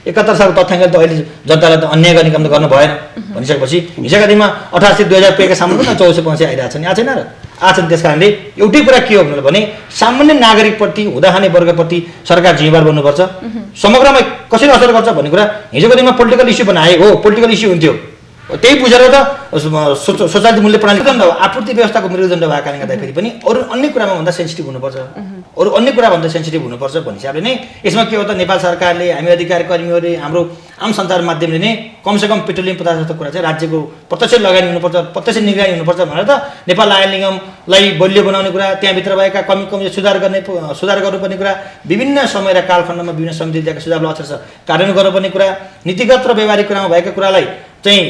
71 सालको तथ्याङ्कले त अहिले जनतालाई त अन्याय गर्ने काम त गर्नु भएन भनिसकेपछि हिजोका दिनमा 1800-2000 रुपियाँका सामान पनि 2400-2500 आइरहेको छ नि आएको छैन र आएको छ। त्यस कारणले एउटै कुरा के हो भने सामान्य नागरिकप्रति हुँदाखाने वर्गप्रति सरकार जिम्मेवार बन्नुपर्छ। समग्रमा कसरी असर गर्छ भन्ने कुरा हिजोको दिनमा पोलिटिकल इस्यु बनाए हो पोलिटिकल इस्यु हुन्थ्यो त्यही बुझेर त स्वचालित मूल्य प्रणाली आपूर्ति व्यवस्थाको मेरुदण्ड भएको कारणले गर्दाखेरि पनि अरू अन्य कुरामा भन्दा सेन्सिटिभ हुनुपर्छ अरू अन्य कुरा भन्दा सेन्सिटिभ हुनुपर्छ भन्ने हिसाबले नै यसमा के हो त नेपाल सरकारले हामी अधिकारी कर्मीहरूले हाम्रो आम सञ्चार माध्यमले नै कमसेकम पेट्रोलियम पदार्थ जस्तो कुरा चाहिँ राज्यको प्रत्यक्ष लगानी हुनुपर्छ प्रत्यक्ष निगरानी हुनुपर्छ भनेर त नेपाल आयल निगमलाई बलियो बनाउने कुरा त्यहाँभित्र भएका कमी सुधार गर्नुपर्ने कुरा विभिन्न समय र कालखण्डमा विभिन्न समिति दिएका सुझावलाई अक्षरश कार्यान्वयन गर्नुपर्ने कुरा नीतिगत र व्यवहारिक कुरामा भएका कुरालाई चाहिँ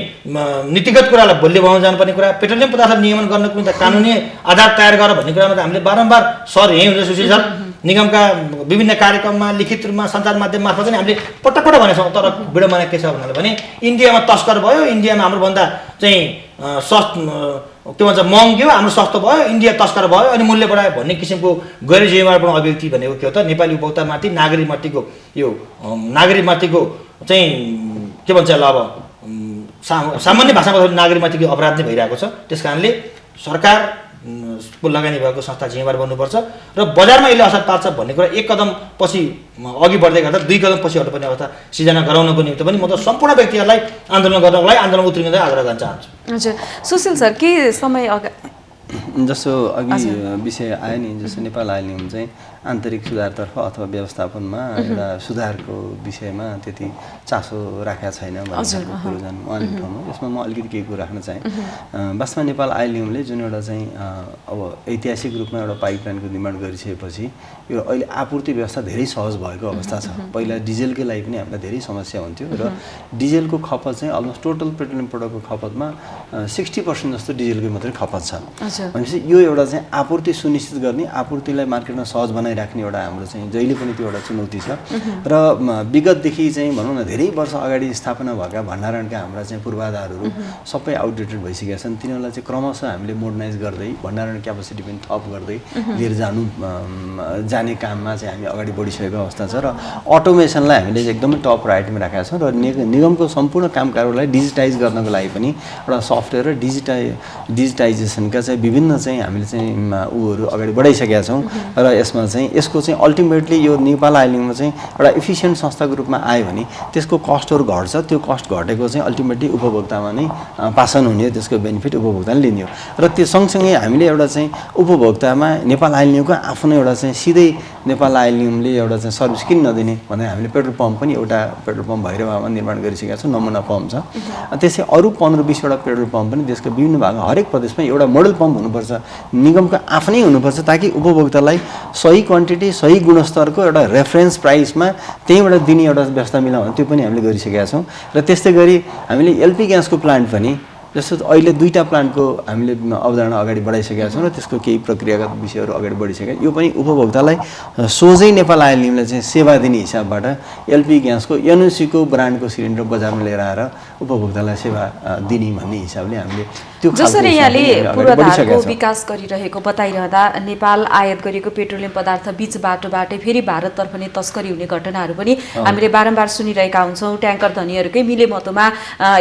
नीतिगत कुरालाई बलियो बनाउन जानुपर्ने कुरा पेट्रोलियम पदार्थ नियमन गर्नको निम्ति कानुनी आधार तयार गर भन्ने कुरामा त हामीले बारम्बार सर यही हुन्छ सुशील सर निगमका विभिन्न कार्यक्रममा लिखित रूपमा सञ्चार माध्यम मार्फत पनि हामीले पटक भनेका छौँ। तर विडम्बना के छ भने इन्डियामा तस्कर भयो इन्डियामा हाम्रोभन्दा चाहिँ के भन्छ महँगो हाम्रो सस्तो भयो इन्डिया तस्कर भयो अनि मूल्य बढायो भन्ने किसिमको गैर जिम्मेवारपूर्ण अभिव्यक्ति भनेको के हो त नेपाली उपभोक्तामाथि नागरिकमाथिको यो नागरिकमाथिको चाहिँ के भन्छ ल अब सामान्य भाषामा नागरिकमाथिको अपराध नै भइरहेको छ। त्यस कारणले सरकारको लगानी भएको संस्था जिम्मेवार बन्नुपर्छ र बजारमा यसले असर पार्छ भन्ने कुरा एक कदम पछि अघि बढ्दै गर्दा दुई कदम पछि हट्नुपर्ने अवस्था सिर्जना गराउनको निम्ति पनि म त सम्पूर्ण व्यक्तिहरूलाई आन्दोलन गर्नको लागि आन्दोलन उत्रिँदै आग्रह गर्न चाहन्छु। हजुर सुशील सर के समय जसो अघि विषय आयो नि जस्तो नेपाल आयल निगम चाहिँ आन्तरिक सुधारतर्फ अथवा व्यवस्थापनमा एउटा सुधारको विषयमा त्यति चासो राखेका छैन भन्ने कुरो जानु अनेक ठाउँमा यसमा म अलिकति केही कुरा राख्न चाहेँ। वास्तवमा नेपाल आयल निगमले जुन एउटा चाहिँ अब ऐतिहासिक रूपमा एउटा पाइपलाइनको निर्माण गरिसकेपछि यो अहिले आपूर्ति व्यवस्था धेरै सहज भएको अवस्था छ। पहिला डिजेलकै लागि पनि हामीलाई धेरै समस्या हुन्थ्यो र डिजेलको खपत चाहिँ अलमोस्ट टोटल पेट्रोलियम प्रडक्टको खपतमा 60% जस्तो डिजेलकै मात्रै खपत छ। भनेपछि यो एउटा चाहिँ आपूर्ति सुनिश्चित गर्ने, आपूर्तिलाई मार्केटमा सहज बनाइराख्ने एउटा हाम्रो चाहिँ जहिले पनि त्यो एउटा चुनौती छ। र विगतदेखि चाहिँ भनौँ न धेरै वर्ष अगाडि स्थापना भएका भण्डारणका हाम्रा चाहिँ पूर्वाधारहरू सबै आउटडेटेड भइसकेका छन्। तिनीहरूलाई चाहिँ क्रमशः हामीले मोडर्नाइज गर्दै भण्डारण क्यापेसिटी पनि थप गर्दै लिएर जाने काममा चाहिँ हामी अगाडि बढिसकेको अवस्था छ। र अटोमेसनलाई हामीले एकदमै टप प्रायोरिटीमा राखेका छौँ र निगमको सम्पूर्ण काम कारबारलाई डिजिटाइज गर्नको लागि पनि एउटा सफ्टवेयर र डिजिटाइजेसनका चाहिँ विभिन्न चाहिँ हामीले चाहिँ ऊहरू अगाडि बढाइसकेका छौँ। र यसमा चाहिँ यसको चाहिँ अल्टिमेटली यो नेपाल आइलिङमा चाहिँ एउटा इफिसियन्ट संस्थाको रूपमा आयो भने त्यसको कस्टहरू घट्छ। त्यो कस्ट घटेको चाहिँ अल्टिमेटली उपभोक्तामा नै पासन हुने हो, त्यसको बेनिफिट उपभोक्ताले लिने हो। र त्यो सँगसँगै हामीले एउटा चाहिँ उपभोक्तामा नेपाल आइलिङको आफ्नो एउटा चाहिँ सिधै नेपाल आइलिङले एउटा चाहिँ सर्भिस किन नदिने भनेर हामीले पेट्रोल पम्प पनि एउटा पेट्रोल पम्प भैरवामा निर्माण गरिसकेका छौँ, नमुना पम्प छ। त्यसै अरू 15-20वटा पेट्रोल पम्प पनि देशको विभिन्न भागमा हरेक प्रदेशमा एउटा मोडल पम्प हुनुपर्छ, निगमको आफ्नै हुनुपर्छ, ताकि उपभोक्तालाई सही क्वान्टिटी सही गुणस्तरको एउटा रेफरेन्स प्राइसमा त्यहीँबाट दिने एउटा व्यवस्था मिलाउन त्यो पनि हामीले गरिसकेका छौँ। र त्यस्तै गरी हामीले एलपी ग्यासको प्लान्ट पनि जस्तो अहिले 2टा प्लान्टको हामीले अवधारणा अगाडि बढाइसकेका छौँ र त्यसको केही प्रक्रियागत विषयहरू अगाडि बढिसकेका। यो पनि उपभोक्तालाई सोझै नेपाल आइलिङले चाहिँ सेवा दिने हिसाबबाट एलपी ग्यासको एनओसीको ब्रान्डको सिलिन्डर बजारमा लिएर आएर उपभोक्तालाई सेवा दिने भन्ने हिसाबले हामीले त्यो जसरी यहाँले पूर्वाधारको विकास गरिरहेको बताइरहँदा नेपाल आयात गरिएको पेट्रोलियम पदार्थ बीच बाटोबाटै फेरि भारततर्फ नै तस्करी हुने घटनाहरू पनि हामीले बारम्बार सुनिरहेका हुन्छौँ। ट्याङ्कर धनीहरूकै मिलेमतोमा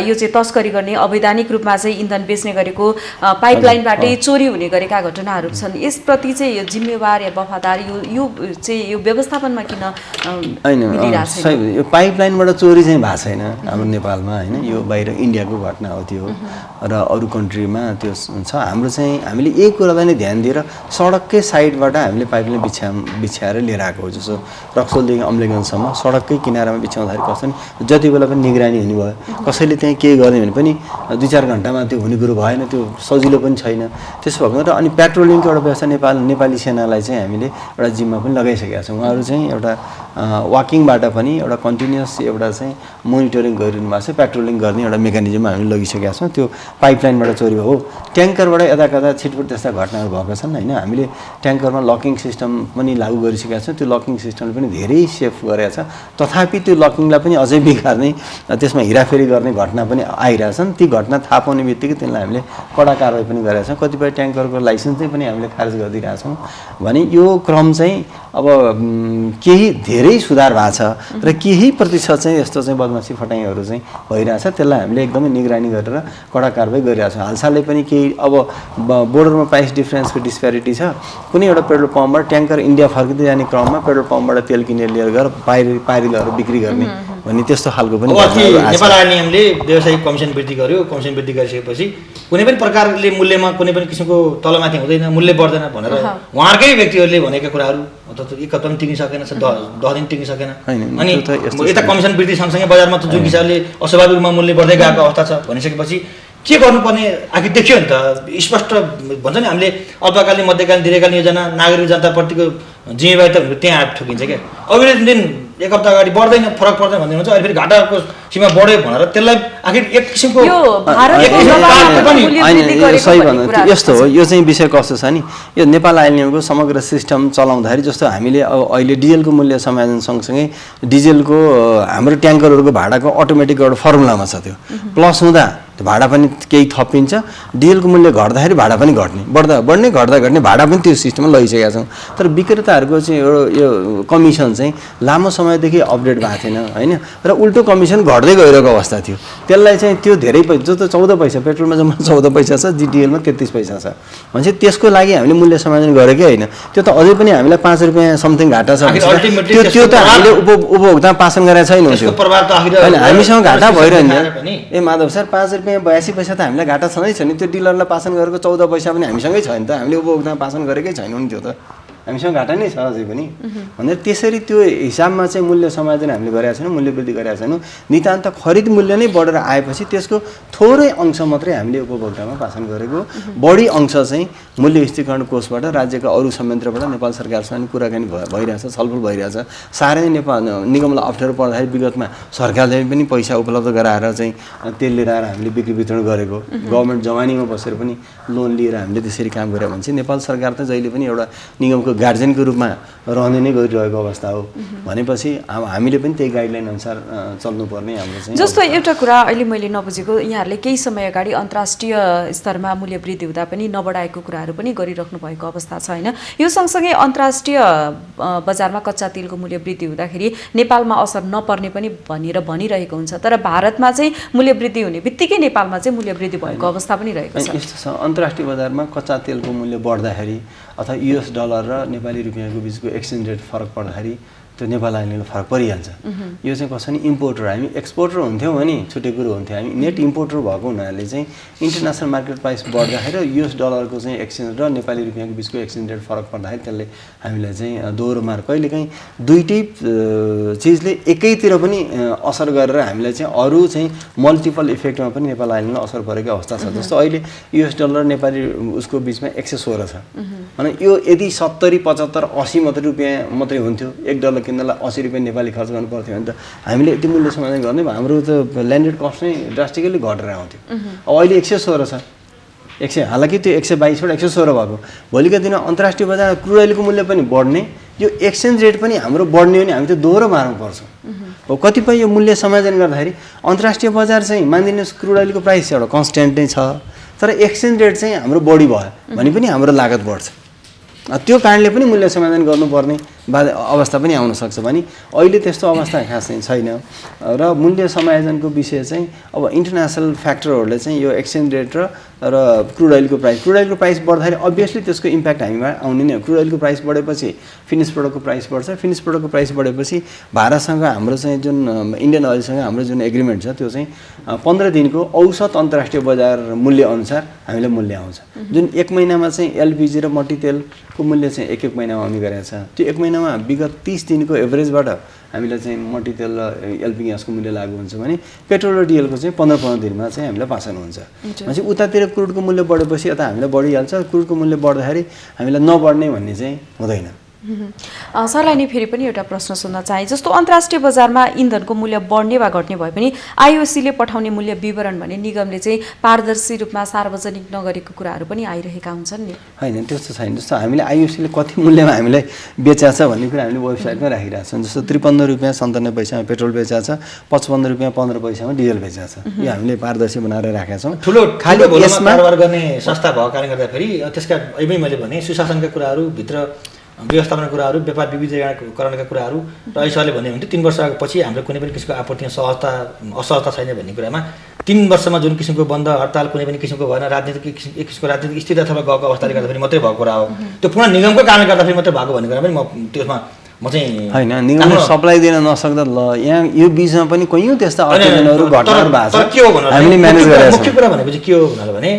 यो चाहिँ तस्करी गर्ने अवैधानिक रूपमा चाहिँ इन्धन बेच्ने गरेको पाइपलाइनबाटै चोरी हुने गरेका घटनाहरू छन्। यसप्रति चाहिँ यो जिम्मेवार या वफादार यो चाहिँ यो व्यवस्थापनमा किन मिलिरहेको छैन? यो पाइपलाइनबाट चोरी चाहिँ भएको छैन हाम्रो नेपालमा होइन। यो बाहिर इन्डियाको घटना हो त्यो, र अरू कन्ट्रीमा त्यो छ। हाम्रो चाहिँ हामीले यही कुरालाई नै ध्यान दिएर सडककै साइडबाट हामीले पाइपलाइन बिछ्याएर लिएर आएको हो। जस्तो रक्सोलदेखि अम्लेगञ्जसम्म सडककै किनारामा बिछ्याउँदाखेरि कस्तो नि जति बेला पनि निगरानी हुने भयो, कसैले त्यहीँ केही गर्ने भने पनि 2-4 घन्टामा त्यो हुने कुरो भएन, त्यो सजिलो पनि छैन। त्यसो भएको र अनि पेट्रोलिङको एउटा व्यवस्था नेपाली सेनालाई चाहिँ हामीले एउटा जिम्मा पनि लगाइसकेका छौँ। उहाँहरू चाहिँ एउटा वाकिङबाट पनि एउटा कन्टिन्युस एउटा चाहिँ मोनिटरिङ गरिरहनु भएको छ, पेट्रोलिङ गर्ने एउटा मेकानिजम हामीले लगिसकेका छौँ। त्यो पाइपलाइनबाट चोरी हो, ट्याङ्करबाट यता कता छिटफुट त्यस्ता घटनाहरू भएका छन् होइन। हामीले ट्याङ्करमा लकिङ सिस्टम पनि लागू गरिसकेका छौँ। त्यो लकिङ सिस्टमले पनि धेरै सेफ गरेको छ। तथापि त्यो लकिङलाई पनि अझै बिगार्ने, त्यसमा हेराफेरी गर्ने घटना पनि आइरहेछन्। ती घटना थाहा पाउने बित्तिकै त्यसलाई हामीले कडा कारवाही पनि गरेका छौँ। कतिपय ट्याङ्करको लाइसेन्स चाहिँ पनि हामीले खारेज गरिदिरहेछौँ। भने यो क्रम चाहिँ अब केही धेरै सुधार भएको छ र केही प्रतिशत चाहिँ यस्तो चाहिँ बदमासी फटाइहरू चाहिँ भइरहेछ। त्यसलाई हामीले एकदमै निगरानी गरेर कडा कारवाही गरिरहेछौँ। हालसालै पनि केही अब बोर्डरमा प्राइस डिफ्रेन्सको डिस्प्यारिटी छ। कुनै एउटा पेट्रोल पम्पबाट ट्याङ्कर इन्डिया फर्किँदै जाने क्रममा पेट्रोल पम्पबाट तेल किनेर लिएर गएर पाइरिलहरू बिक्री गर्ने भन्ने त्यस्तो खालको पनि नेपाल आइलिङले व्यावसायिक कमिसन वृद्धि गर्यो। कमिसन वृद्धि गरिसकेपछि कुनै पनि प्रकारले मूल्यमा कुनै पनि किसिमको तलमाथि हुँदैन, मूल्य बढ्दैन भनेर उहाँहरूकै व्यक्तिहरूले भनेका कुराहरू एक हप्ता पनि टिक्न सकेन, 10 दिन टिक्न सकेन। अनि यता कमिसन वृद्धि सँगसँगै बजारमा त जुन हिसाबले अस्वाभाविक रूपमा मूल्य बढ्दै गएको अवस्था छ भनिसकेपछि के गर्नुपर्ने आखिर देखियो नि त। स्पष्ट भन्छ नि हामीले अल्पकालीन मध्यकालीन दीर्घकालीन योजना नागरिक जनताप्रतिको जिम्मेवारी त त्यहाँ आठ ठोकिन्छ क्या। अघिल्लो दिन एक हप्ता अगाडि बढ्दैन, फरक पर्दैन भन्ने हुन्छ, अहिले फेरि घाटाको सीमा बढ्यो भनेर त्यसलाई आखिर एक किसिमको सही भन्नु यस्तो हो। यो चाहिँ विषय कस्तो छ नि, यो नेपाल आइलिङको समग्र सिस्टम चलाउँदाखेरि जस्तो हामीले अब अहिले डिजेलको मूल्य समायोजन सँगसँगै डिजेलको हाम्रो ट्याङ्करहरूको भाडाको अटोमेटिक एउटा फर्मुलामा छ। त्यो प्लस हुँदा त्यो भाडा पनि केही थपिन्छ, डिजेलको मूल्य घट्दाखेरि भाडा पनि घट्ने, बढ्ने घट्दा घट्ने भाडा पनि त्यो सिस्टममा लगिसकेका छौँ। तर विक्रेताहरूको चाहिँ यो कमिसन चाहिँ लामो समयदेखि अपडेट भएको थिएन होइन, र उल्टो कमिसन घट्दै गइरहेको अवस्था थियो। त्यसलाई चाहिँ त्यो धेरै पैसा, जो त 14 पैसा पेट्रोलमा जम्मा 14 पैसा छ, जिटिएलमा 33 पैसा छ भने चाहिँ त्यसको लागि हामीले मूल्य समायोजन गरेकै होइन। त्यो त अझै पनि हामीलाई 5 रुपियाँ समथिङ घाटा छ। त्यो त हामीले उपभोक्ता पासन गरेका छैनौँ। होइन, हामीसँग घाटा भइरहन्छ। ए माधव सर, 5 रुपियाँ 82 पैसा त हामीलाई घाटा छँदै छ नि। त्यो डिलरलाई पासन गरेको 14 पैसा पनि हामीसँगै छ नि त, हामीले उपभोक्ता पासन गरेकै छैनौँ नि त्यो त। हामीसँग घाटा नै छ अझै पनि भनेर त्यसरी त्यो हिसाबमा चाहिँ मूल्य समायोजन हामीले गरेका छैनौँ, मूल्य वृद्धि गरेका छैनौँ। नितान्त खरिद मूल्य नै बढेर आएपछि त्यसको थोरै अंश मात्रै हामीले उपभोक्तामा पासन गरेको, बढी अंश चाहिँ मूल्य स्थिरीकरण कोषबाट राज्यका अरू संयन्त्रबाट नेपाल सरकारसँग कुराकानी भइरहेछ, छलफल भइरहेछ। साह्रै नेपाल निगमलाई अप्ठ्यारो पर्दाखेरि विगतमा सरकारले पनि पैसा उपलब्ध गराएर चाहिँ तेल लिएर आएर हामीले बिक्री वितरण गरेको, गभर्मेन्ट जवानीमा बसेर पनि लोन लिएर हामीले त्यसरी काम गऱ्यो भने चाहिँ नेपाल सरकार त जहिले पनि एउटा निगमको गार्जियनको रूपमा रहँदै नै गरिरहेको अवस्था हो भनेपछि अब हामीले पनि त्यही गाइडलाइन अनुसार चल्नुपर्ने हाम्रो चाहिँ। जस्तो एउटा कुरा अहिले मैले नबुझेको, यहाँहरूले केही समय अगाडि अन्तर्राष्ट्रिय स्तरमा मूल्य वृद्धि हुँदा पनि नबढाएको कुराहरू पनि गरिराख्नु भएको अवस्था छ होइन। यो सँगसँगै अन्तर्राष्ट्रिय बजारमा कच्चा तेलको मूल्य वृद्धि हुँदाखेरि नेपालमा असर नपर्ने पनि भनिरहेको हुन्छ, तर भारतमा चाहिँ मूल्य वृद्धि हुने बित्तिकै नेपालमा चाहिँ मूल्य वृद्धि भएको अवस्था पनि रहेको छ। यस्तो छ, अन्तर्राष्ट्रिय बजारमा कच्चा तेलको मूल्य बढ्दाखेरि अथवा US डलर र नेपाली रुपियाँको बिचको एक्सचेन्ज रेट फरक पर्दाखेरि त्यो नेपाल आइलेन्डमा फरक परिहाल्छ। यो चाहिँ कसरी इम्पोर्टर, हामी एक्सपोर्टर हुन्थ्यौँ भने छुट्टै कुरो हुन्थ्यो, हामी नेट इम्पोर्टर भएको हुनाले चाहिँ इन्टरनेसनल मार्केट प्राइस बढ्दाखेरि US डलरको चाहिँ एक्सचेन्ज र नेपाली रुपियाँको बिचको एक्सचेन्ज रेट फरक पर्दाखेरि त्यसले हामीलाई चाहिँ दोहोरो मार कहिलेकाहीँ दुईटै चिजले एकैतिर पनि असर गरेर हामीलाई चाहिँ अरू चाहिँ मल्टिपल इफेक्टमा पनि नेपाल आइलेन्डमा असर परेको अवस्था छ। जस्तो अहिले US डलर नेपाली उसको बिचमा 116 छ भने यो यदि 70, 75, 80 मात्रै रुपियाँ मात्रै हुन्थ्यो, 1 डलर किन्नलाई 80 रुपियाँ नेपाली खर्च गर्नु पर्थ्यो भने त हामीले यति मूल्य समायोजन गर्ने हाम्रो त ल्यान्डेड कस्ट नै ड्रास्टिकली घटेर आउँथ्यो। अब अहिले 116 छ, 100, हालाकि त्यो 122बाट 116 भएको। भोलिका दिनमा अन्तर्राष्ट्रिय बजारमा क्रुड अइलको मूल्य पनि बढ्ने, यो एक्सचेन्ज रेट पनि हाम्रो बढ्ने हो भने हामी त दोहोरो मार्नु पर्छ। अब कतिपय यो मूल्य समायोजन गर्दाखेरि अन्तर्राष्ट्रिय बजार चाहिँ मानिदिनुहोस् क्रुड अइलको प्राइस एउटा कन्स्ट्यान्ट नै छ, तर एक्सचेन्ज रेट चाहिँ हाम्रो बढी भयो भने पनि हाम्रो लागत बढ्छ। त्यो कारणले पनि मूल्य समायोजन गर्नुपर्ने अवस्था पनि आउन सक्छ भने अहिले त्यस्तो अवस्था खासै छैन। र मूल्य समायोजनको विषय चाहिँ अब इन्टरनेसनल फ्याक्टरहरूले चाहिँ यो एक्सचेन्ज रेट र क्रुड अइलको प्राइस बढ्दाखेरि अभियसली त्यसको इम्प्याक्ट हामीमा आउने नै हो। क्रुड अइलको प्राइस बढेपछि फिनिस प्रोडक्टको प्राइस बढ्छ, फिनिस प्रोडक्टको प्राइस बढेपछि भारतसँग हाम्रो चाहिँ जुन इन्डियन अइलसँग हाम्रो जुन एग्रिमेन्ट छ त्यो चाहिँ 15 दिनको औसत अन्तर्राष्ट्रिय बजार मूल्य अनुसार हामीलाई मूल्य आउँछ। जुन 1 महिनामा चाहिँ एलपिजी र मट्टी तेलको मूल्य चाहिँ एक महिनामा आउने गरेको छ, त्यो 1 महिनामा विगत 30 दिनको एभरेजबाट हामीलाई चाहिँ मट्टी तेल र एलपी ग्यासको मूल्य लागु हुन्छ भने पेट्रोल र डिएलको चाहिँ 15 दिनमा चाहिँ हामीलाई पासन हुन्छ। भनेपछि उतातिर क्रुडको मूल्य बढेपछि यता हामीलाई बढिहाल्छ, क्रुडको मूल्य बढ्दाखेरि हामीलाई नबढ्ने भन्ने चाहिँ हुँदैन। सरलाई नै फेरि पनि एउटा प्रश्न सोध्न चाहे, जस्तो अन्तर्राष्ट्रिय बजारमा इन्धनको मूल्य बढ्ने वा घट्ने भए पनि आइओसीले पठाउने मूल्य विवरण भने निगमले चाहिँ पारदर्शी रूपमा सार्वजनिक नगरेको कुराहरू पनि आइरहेका हुन्छन् नि। होइन त्यस्तो छैन। जस्तो हामीले आइओसीले कति मूल्यमा हामीलाई बेचाछ भन्ने कुरा हामीले वेबसाइटमा राखिरहेको छौँ। जस्तो 53 रुपियाँ 97 पैसामा पेट्रोल बेचाछ, 55 रुपियाँ 15 पैसामा डिजल बेचाछ। यो हामीले पारदर्शी बनाएर राखेका छौँ। ठुलो खाली यसमा कारोबार गर्ने संस्था भएको कारणले गर्दाखेरि त्यसका अहिले मैले भने सुशासनका कुराहरू, भित्र व्यवस्थापन कुराहरू, व्यापार विविधीकरणका कुराहरू र सरले भन्ने हुन्थ्यो 3 वर्षपछि हाम्रो कुनै पनि किसिमको आपत्ति असहजता छैन भन्ने कुरामा 3 वर्षमा जुन किसिमको बन्द हडताल कुनै पनि किसिमको भएन, एक किसिमको राजनीतिक स्थिति अथवा गएको अवस्थाले गर्दाखेरि मात्रै भएको कुरा हो। त्यो पूर्ण निगमको कारणले गर्दाखेरि मात्रै भएको भन्ने कुरा पनि म चाहिँ होइन, निगमले सप्लाई दिन नसक्दा ल यहाँ यो बिचमा पनि कैयौँ त्यस्ता अध्ययनहरू घटनाहरू भएको छ, के हो भन्नु हामीले म्यानेज गरेका छौँ। मुख्य कुरा भनेको चाहिँ के हो भने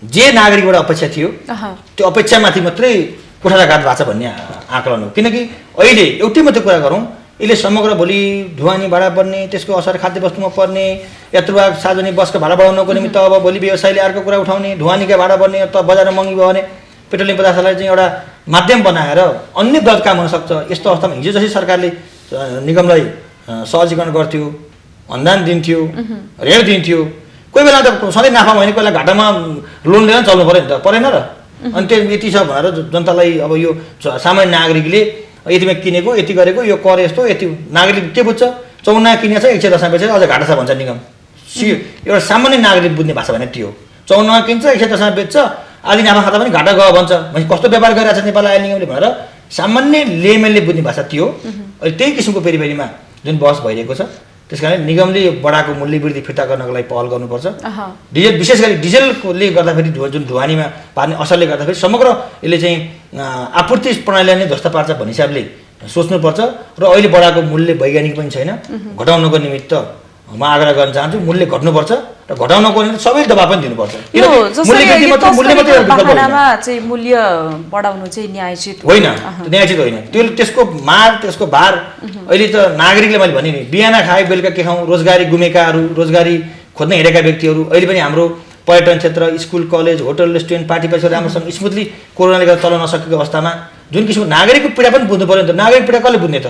जे नागरिकबाट अपेक्षा थियो त्यो अपेक्षामाथि मात्रै कुठाराघात भएको छ भन्ने आकलन हो। किनकि अहिले एउटै मात्रै कुरा गरौँ, यसले समग्र भोलि ढुवानी भाडा बढ्ने, त्यसको असर खाद्यवस्तुमा पर्ने, यात्रु सार्वजनिक बसको भाडा बढाउनको निमित्त अब भोलि व्यवसायले अर्को कुरा उठाउने, ढुवानीका भाडा बढ्ने, त बजारमा महँगी भयो भने पेट्रोलियम पदार्थलाई चाहिँ एउटा माध्यम बनाएर अन्य गलत काम हुनसक्छ। यस्तो अवस्थामा हिजो जसरी सरकारले निगमलाई सहजीकरण गर्थ्यो, अनुदान दिन्थ्यो, ऋण दिन्थ्यो, कोही बेला त सधैँ नाफा भयो भने कोही बेला घाटामा लोन लिएर चल्नु पऱ्यो नि त, परेन र? अनि त्यो यति छ भनेर जनतालाई अब यो सामान्य नागरिकले यतिमा किनेको, यति गरेको, यो कर यस्तो, यति नागरिक के बुझ्छ? 54 किनेको छ 110 बेचेर अझ घाटा छ भन्छ निगम। एउटा सामान्य नागरिक बुझ्ने भाषा भने त्यो 54 किन्छ 110 बेच्छ, आदि नाफा खाँदा पनि घाटा गयो भन्छ। भने कस्तो व्यापार गरिरहेको छ नेपाल आयल निगमले भनेर सामान्य लेमेनले बुझ्ने भाषा त्यो। अहिले त्यही किसिमको पेरिपेरीमा जुन बहस भइरहेको छ, त्यस कारण निगमले बढाएको मूल्य वृद्धि फिर्ता गर्नको लागि पहल गर्नुपर्छ। डिजल विशेष गरी डिजलले गर्दाखेरि जुन ढुवानीमा पार्ने असरले गर्दाखेरि समग्र यसले चाहिँ आपूर्ति प्रणालीलाई नै ध्वस्त पार्छ भन्ने हिसाबले सोच्नुपर्छ। र अहिले बढाएको मूल्य वैज्ञानिक पनि छैन, घटाउनको निमित्त म आग्रह गर्न चाहन्छु मूल्य घट्नुपर्छ र र घटाउनको निम्ति सबै दबाब पनि दिनुपर्छ। यो जसरी यो तस्करीको विकल्प बहानामा चाहिँ मूल्य बढाउनु चाहिँ न्यायोचित होइन, न्यायोचित होइन। त्यसको मार, त्यसको भार अहिले त नागरिकले मैले भने नि बिहान खाए बेलुका के खाउँ, रोजगारी गुमेकाहरू, रोजगारी खोज्न हिँडेका व्यक्तिहरू, अहिले पनि हाम्रो पर्यटन क्षेत्र, school, college, hotel, restaurant, party परिसर राम्रोसँग स्मुथली कोरोनाले गर्दा चल्न नसकेको अवस्थामा जुन किसिमको नागरिकको पीडा पनि बुझ्नु पर्यो नि त। नागरिक पीडा कसले बुझ्ने त?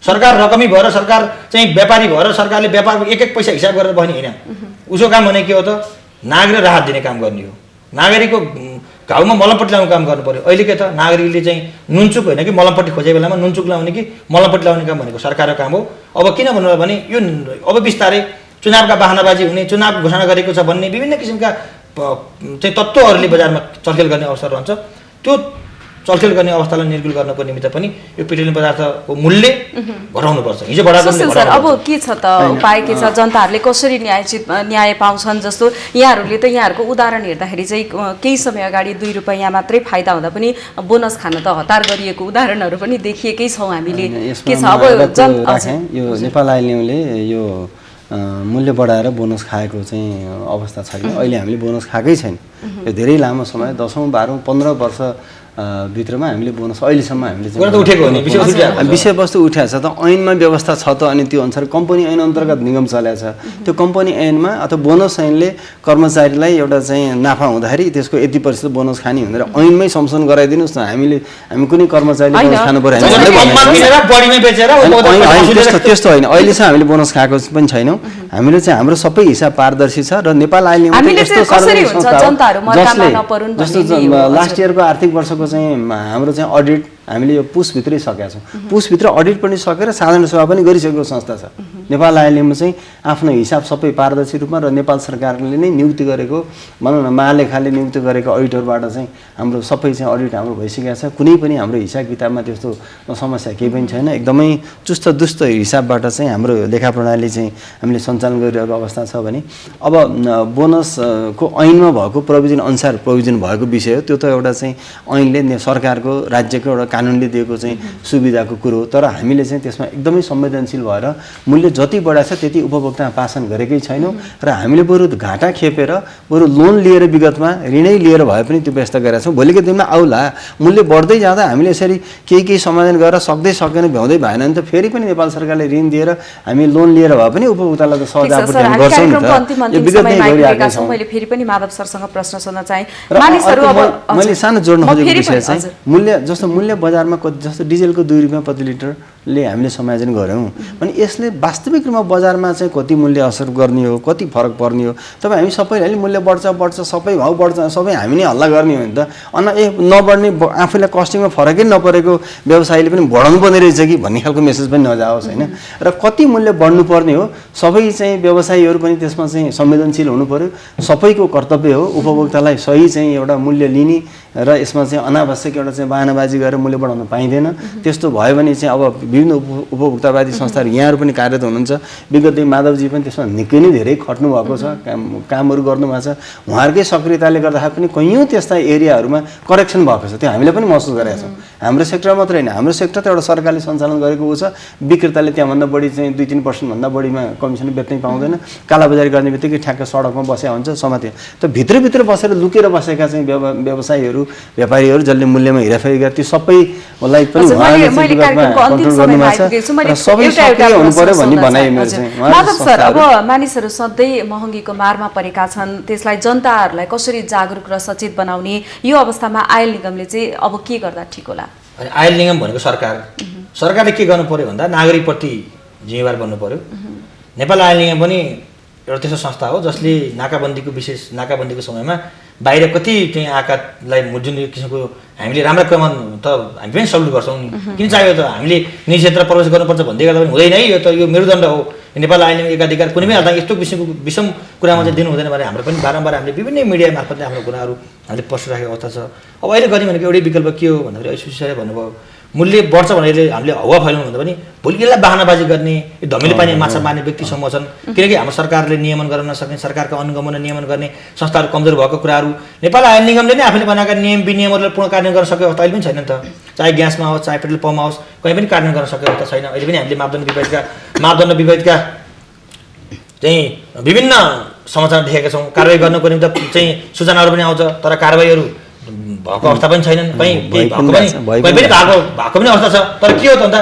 सरकार रकमी भएर, सरकार चाहिँ व्यापारी भएर, सरकारले व्यापारको एक एक पैसा हिसाब गरेर बस्ने होइन। उसको काम भने के हो त? नागरिक राहत दिने काम गर्ने हो। नागरिकको घाउमा मलमपट्टि लाउने काम गर्नु पर्यो। अहिले के त नागरिकले चाहिँ नुनचुक होइन कि मलमपट्टि खोजेको बेलामा नुनचुक लाउने कि मलमपट्टि लाउने काम भनेको सरकारको काम हो। अब किन भन्नु भने यो अब बिस्तारै चुनावका बहानाबाजी हुने, चुनाव घोषणा गरेको छ भन्ने विभिन्न किसिमका चाहिँ तत्त्वहरूले बजारमा चलखेल गर्ने अवसर रहन्छ। त्यो चलखेल गर्ने अवस्थालाई निर्गुल गर्नको निमित्त पनि यो पेट्रोलियम पदार्थको मूल्य घटाउनुपर्छ। हिजो बढाएको सर अब के छ त उपाय के छ? जनताहरूले कसरी न्याय पाउँछन्? जस्तो यहाँहरूले त यहाँहरूको उदाहरण हेर्दाखेरि चाहिँ केही समय अगाडि 2 रुपैयाँ मात्रै फाइदा हुँदा पनि बोनस खान त हतार गरिएको उदाहरणहरू पनि देखिएकै छौँ हामीले। के छ अब यो नेपाल आइएलएमले यो मूल्य बढाएर बोनस खाएको चाहिँ अवस्था छैन। अहिले हामीले बोनस खाएकै छैन। यो धेरै लामो समय 10औं 12औं 15 वर्ष भित्रमा हामीले बोनस अहिलेसम्म हामीले विषयवस्तु उठाएको छ त ऐनमा व्यवस्था छ त। अनि त्यो अनुसार कम्पनी ऐन अन्तर्गत निगम चलेको छ। त्यो कम्पनी ऐनमा अथवा बोनस ऐनले कर्मचारीलाई एउटा चाहिँ नाफा हुँदाखेरि त्यसको यति प्रतिशत बोनस खाने भनेर ऐनमै संशोधन गराइदिनुहोस् न। हामी कुनै कर्मचारीले बोनस खानु पर्यो त्यस्तो होइन। अहिले चाहिँ हामीले बोनस खाएको पनि छैनौँ। हामीले चाहिँ हाम्रो सबै हिसाब पारदर्शी छ र नेपाल आइएलएम जस्तो लास्ट इयरको आर्थिक वर्षको चाहिँ हाम्रो चाहिँ अडिट हामीले यो पुसभित्रै सकेका छौँ। पुसभित्र अडिट पनि सकेर साधारण सेवा पनि गरिसकेको संस्था छ। नेपाल आइएलएममा चाहिँ आफ्नो हिसाब सबै पारदर्शी रूपमा र नेपाल सरकारले नै नियुक्ति गरेको भनौँ न महालेखाले नियुक्ति गरेको अडिटरबाट चाहिँ हाम्रो सबै चाहिँ अडिट हाम्रो भइसकेको छ। कुनै पनि हाम्रो हिसाब किताबमा त्यस्तो समस्या केही पनि छैन। एकदमै चुस्त दुस्त हिसाबबाट चाहिँ हाम्रो लेखा प्रणाली चाहिँ हामीले सञ्चालन गरिरहेको अवस्था छ। भने अब बोनसको ऐनमा भएको प्रोभिजन अनुसार प्रोभिजन भएको विषय हो। त्यो त एउटा चाहिँ ऐनले सरकारको राज्यको एउटा कानुनले दिएको चाहिँ सुविधाको कुरो हो। तर हामीले चाहिँ त्यसमा एकदमै संवेदनशील भएर मूल्य जति बढाएको छ त्यति उपभोक्तामा पासन गरेकै छैनौँ र हामीले बरु घाटा खेपेर बरु लोन लिएर विगतमा ऋणै लिएर भए पनि त्यो व्यवस्था गरेका छौँ। भोलिको दिनमा आउला मूल्य बढ्दै जाँदा हामीले यसरी केही समाधान गरेर सक्दै सकेन भ्याउँदै भएन भने त फेरि पनि नेपाल सरकारले ऋण दिएर हामी लोन लिएर भए पनि उपभोक्तालाई त सहज आपूर्ति गर्छौँ नि त। मैले फेरि पनि माधव सरसँग प्रश्न सोध्न चाहे। मैले सानो जोड्न खोजेको विषय चाहिँ मूल्य जस्तो मूल्य बजारमा जस्तो डिजेलको 2 रुपियाँ प्रति लिटरले हामीले समायोजन गऱ्यौँ भने यसले वास्तविक रूपमा बजारमा चाहिँ कति मूल्य असर गर्ने हो, कति फरक पर्ने हो। तपाईँ हामी सबैले मूल्य बढ्छ सबै भाउ बढ्छ सबै हामी नै हल्ला गर्ने हो नि त। नबढ्ने आफूलाई कस्टिङमा फरकै नपरेको व्यवसायीले पनि बढाउनु पर्ने रहेछ कि भन्ने खालको मेसेज पनि नजाओस् होइन। र कति मूल्य बढ्नुपर्ने हो सबै चाहिँ व्यवसायीहरू पनि त्यसमा चाहिँ संवेदनशील हुनु पर्यो। सबैको कर्तव्य हो उपभोक्तालाई सही चाहिँ एउटा मूल्य लिने र यसमा चाहिँ अनावश्यक एउटा चाहिँ बहानाबाजी गरेर मूल्य बढाउन पाइँदैन। त्यस्तो भयो भने चाहिँ अब विभिन्न उपभोक्तावादी संस्थाहरू यहाँहरू पनि कार्यरत हुनुहुन्छ। विगतै माधवजी पनि त्यसमा निकै नै धेरै खट्नु भएको छ, कामहरू गर्नुभएको छ। उहाँहरूकै सक्रियताले गर्दाखेरि पनि कैयौँ त्यस्ता एरियाहरूमा करेक्सन भएको छ। त्यो हामीले पनि महसुस गरेका छौँ। हाम्रो सेक्टर मात्रै होइन, हाम्रो सेक्टर त एउटा सरकारले सञ्चालन गरेको छ। विक्रेताले त्यहाँभन्दा बढी चाहिँ 2-3% भन्दा बढीमा कमिसन बेच्नै पाउँदैन। कालाबजारी गर्ने बित्तिकै ठ्याक्क सडकमा बसेका हुन्छ समाते। त भित्र बसेर लुकेर बसेका चाहिँ व्यवसायीहरू व्यापारीहरू जसले मूल्यमा हेराफेरी गरे त्यो सबैलाई पनि माधव सर अब मानिसहरू सधैँ महँगीको मारमा परेका छन्। त्यसलाई जनताहरूलाई कसरी जागरुक र सचेत बनाउने यो अवस्थामा आयल निगमले चाहिँ अब के गर्दा ठिक होला? आयल निगम भनेको सरकारले के गर्नु पर्यो भन्दा नागरिकप्रति जिम्मेवार बन्नु पर्यो। नेपाल आयल निगम पनि एउटा त्यस्तो संस्था हो जसले नाकाबन्दीको समयमा बाहिर कति चाहिँ आकालाई जुन किसिमको हामीले राम्रो क्रम त हामी पनि सल्युट गर्छौँ नि। किन चाहियो त हामीले निजी क्षेत्र प्रवेश गर्नुपर्छ भन्दै गर्दा पनि हुँदैन है। यो त यो मेरुदण्ड हो। नेपाल आइएलएम एकाधिकार कुनै पनि हाल्दा यस्तो किसिमको विषम कुरामा चाहिँ दिनु हुँदैन भने हाम्रो पनि बारम्बार हामीले विभिन्न मिडिया मार्फतले हाम्रो कुराहरू हामीले पोस्टिराखेको अवस्था छ। अब अहिले गर्ने भनेको एउटै विकल्प के हो भन्दाखेरि अहिले सुशीलाले भन्नुभयो मूल्य बढ्छ भनेर हामीले हावा फैलाउनु भन्दा पनि भोलि यसलाई बहानाबाजी गर्ने धमिलो पानी माछा मार्ने व्यक्ति समूह छन्। किनकि हाम्रो सरकारले नियमन गर्न नसक्ने, सरकारको अनुगमन नियमन गर्ने संस्थाहरू कमजोर भएको कुराहरू नेपाल आयल निगमले नै आफूले बनाएका नियम विनियमहरूलाई पूर्ण कार्यान्वयन गर्न सकेको अवस्था अहिले पनि छैन नि त। चाहे ग्यासमा होस् चाहे पेट्रोल पम्पमा होस् कहीँ पनि कार्यान्वयन गर्न सकेको अवस्था छैन। अहिले पनि हामीले मापदण्ड विपरीतका चाहिँ विभिन्न समाचार देखेका छौँ कारबाही गर्नको निम्ति चाहिँ सूचनाहरू पनि आउँछ तर कारबाहीहरू भएको अवस्था पनि छैनन् कहीँ केही भएको पनि भएको पनि अवस्था छ तर के हो त भन्दा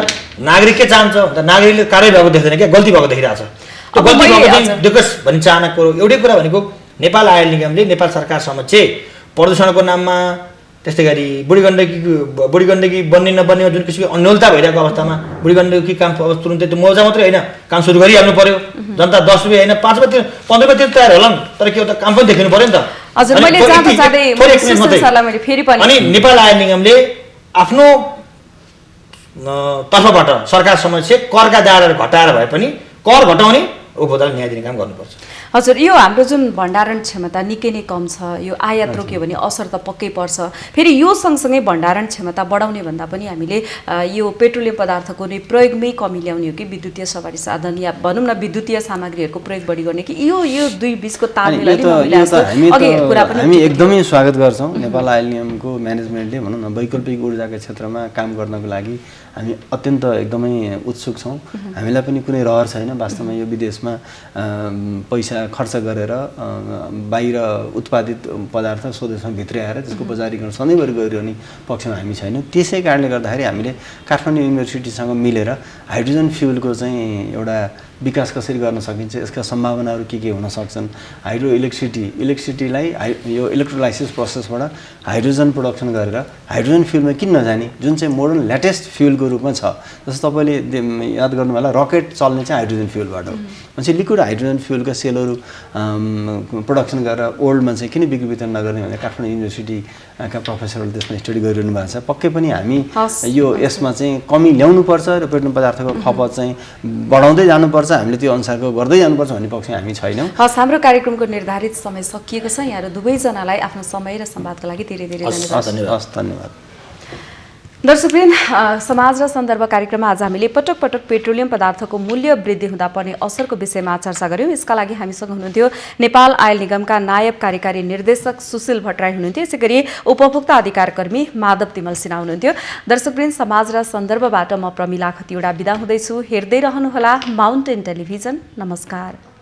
नागरिक के चाहन्छ भन्दा नागरिकले कारबाही भएको देख्दैन क्या गल्ती भएको देखिरहेछ त्यो गल्ती भएको चाहिँ देखोस् भन्ने चाहनाको एउटै कुरा भनेको नेपाल आयल निगमले नेपाल सरकार समक्ष प्रदूषणको नाममा त्यस्तै गरी बुढी गण्डकी बन्ने नबन्ने जुन किसिमको अन्योलता भइरहेको अवस्थामा बुढी गण्डकी काम तुरुन्तै त्यो मोर्चा मात्रै होइन काम सुरु गरिहाल्नु पर्यो जनता 10 रुपियाँ होइन 5 रुपियाँ 15 रुपियाँ तयार होला नि तर के हो त काम पनि देखिनु पर्यो नि त हजुर मैले जाँदै फेरि पनि अनि नेपाल आयल निगमले आफ्नो तर्फबाट सरकार समक्ष करका दायराहरू घटाएर भए पनि कर घटाउने उपभोक्तालाई न्याय दिने काम गर्नुपर्छ हजुर यो हाम्रो जुन भण्डारण क्षमता निकै नै कम छ यो आयात रोक्यो भने असर त पक्कै पर्छ फेरि यो सँगसँगै भण्डारण क्षमता बढाउने भन्दा पनि हामीले यो पेट्रोलियम पदार्थको नै प्रयोगमै कमी ल्याउने हो कि विद्युतीय सवारी साधन या भनौँ न विद्युतीय सामग्रीहरूको प्रयोग बढी गर्ने कि यो दुई बिचको तालमेल हामी एकदमै स्वागत गर्छौँ नेपाल आयल निगमको म्यानेजमेन्टले भनौँ न वैकल्पिक ऊर्जाको क्षेत्रमा काम गर्नको लागि हामी अत्यन्त एकदमै उत्सुक छौँ हामीलाई पनि कुनै रहर छैन वास्तवमा यो विदेशमा पैसा खर्च गरेर बाहिर उत्पादित पदार्थ स्वदेशमा भित्रै आएर त्यसको बजारीकरण सधैँभरि गरिरहने पक्षमा हामी छैनौँ त्यसै कारणले गर्दाखेरि हामीले काठमाडौँ युनिभर्सिटीसँग मिलेर हाइड्रोजन फ्युलको चाहिँ एउटा विकास कसरी गर्न सकिन्छ यसका सम्भावनाहरू के हुन सक्छन् हाइड्रो इलेक्ट्रिसिटीलाई यो इलेक्ट्रोलाइसिस प्रोसेसबाट हाइड्रोजन प्रोडक्सन गरेर हाइड्रोजन फ्युलमा किन नजाने जुन चाहिँ मोडर्न लेटेस्ट फ्युलको रूपमा छ जस्तो तपाईँले याद गर्नु होला रकेट चल्ने चाहिँ हाइड्रोजन फ्युलबाट हो मान्छे लिक्विड हाइड्रोजन फ्युलका सेलहरू प्रोडक्सन गरेर ओल्डमा चाहिँ किन बिक्री वितरण नगर्ने भनेर काठमाडौँ युनिभर्सिटीका प्रोफेसरहरूले त्यसमा स्टडी गरिरहनु भएको छ पक्कै पनि हामी यो यसमा चाहिँ कमी ल्याउनुपर्छ र पेट्रोलियम पदार्थको खपत चाहिँ बढाउँदै जानुपर्छ हामीले त्यो अनुसारको गर्दै जानुपर्छ भन्ने पक्षमा हामी छैनौँ हस् हाम्रो कार्यक्रमको निर्धारित समय सकिएको छ यहाँहरू दुवैजनालाई आफ्नो समय र संवादको लागि धेरै धेरै धन्यवाद दर्शकवृन्द समाज र सन्दर्भ कार्यक्रममा आज हामीले पटक पटक पेट्रोलियम पदार्थको मूल्य वृद्धि हुँदा पर्ने असरको विषयमा चर्चा गर्यौं यसका लागि हामीसँग हुनुहुन्थ्यो नेपाल आयल निगमका नायब कार्यकारी निर्देशक सुशील भट्टराई हुनुहुन्थ्यो यसैगरी उपभोक्ता अधिकार कर्मी माधव तिमल सिन्हा हुनुहुन्थ्यो दर्शकवृन्द समाज र सन्दर्भबाट म प्रमिला खतिवडा बिदा हुँदैछु हेर्दै रहनुहोला माउन्टेन टेलिभिजन नमस्कार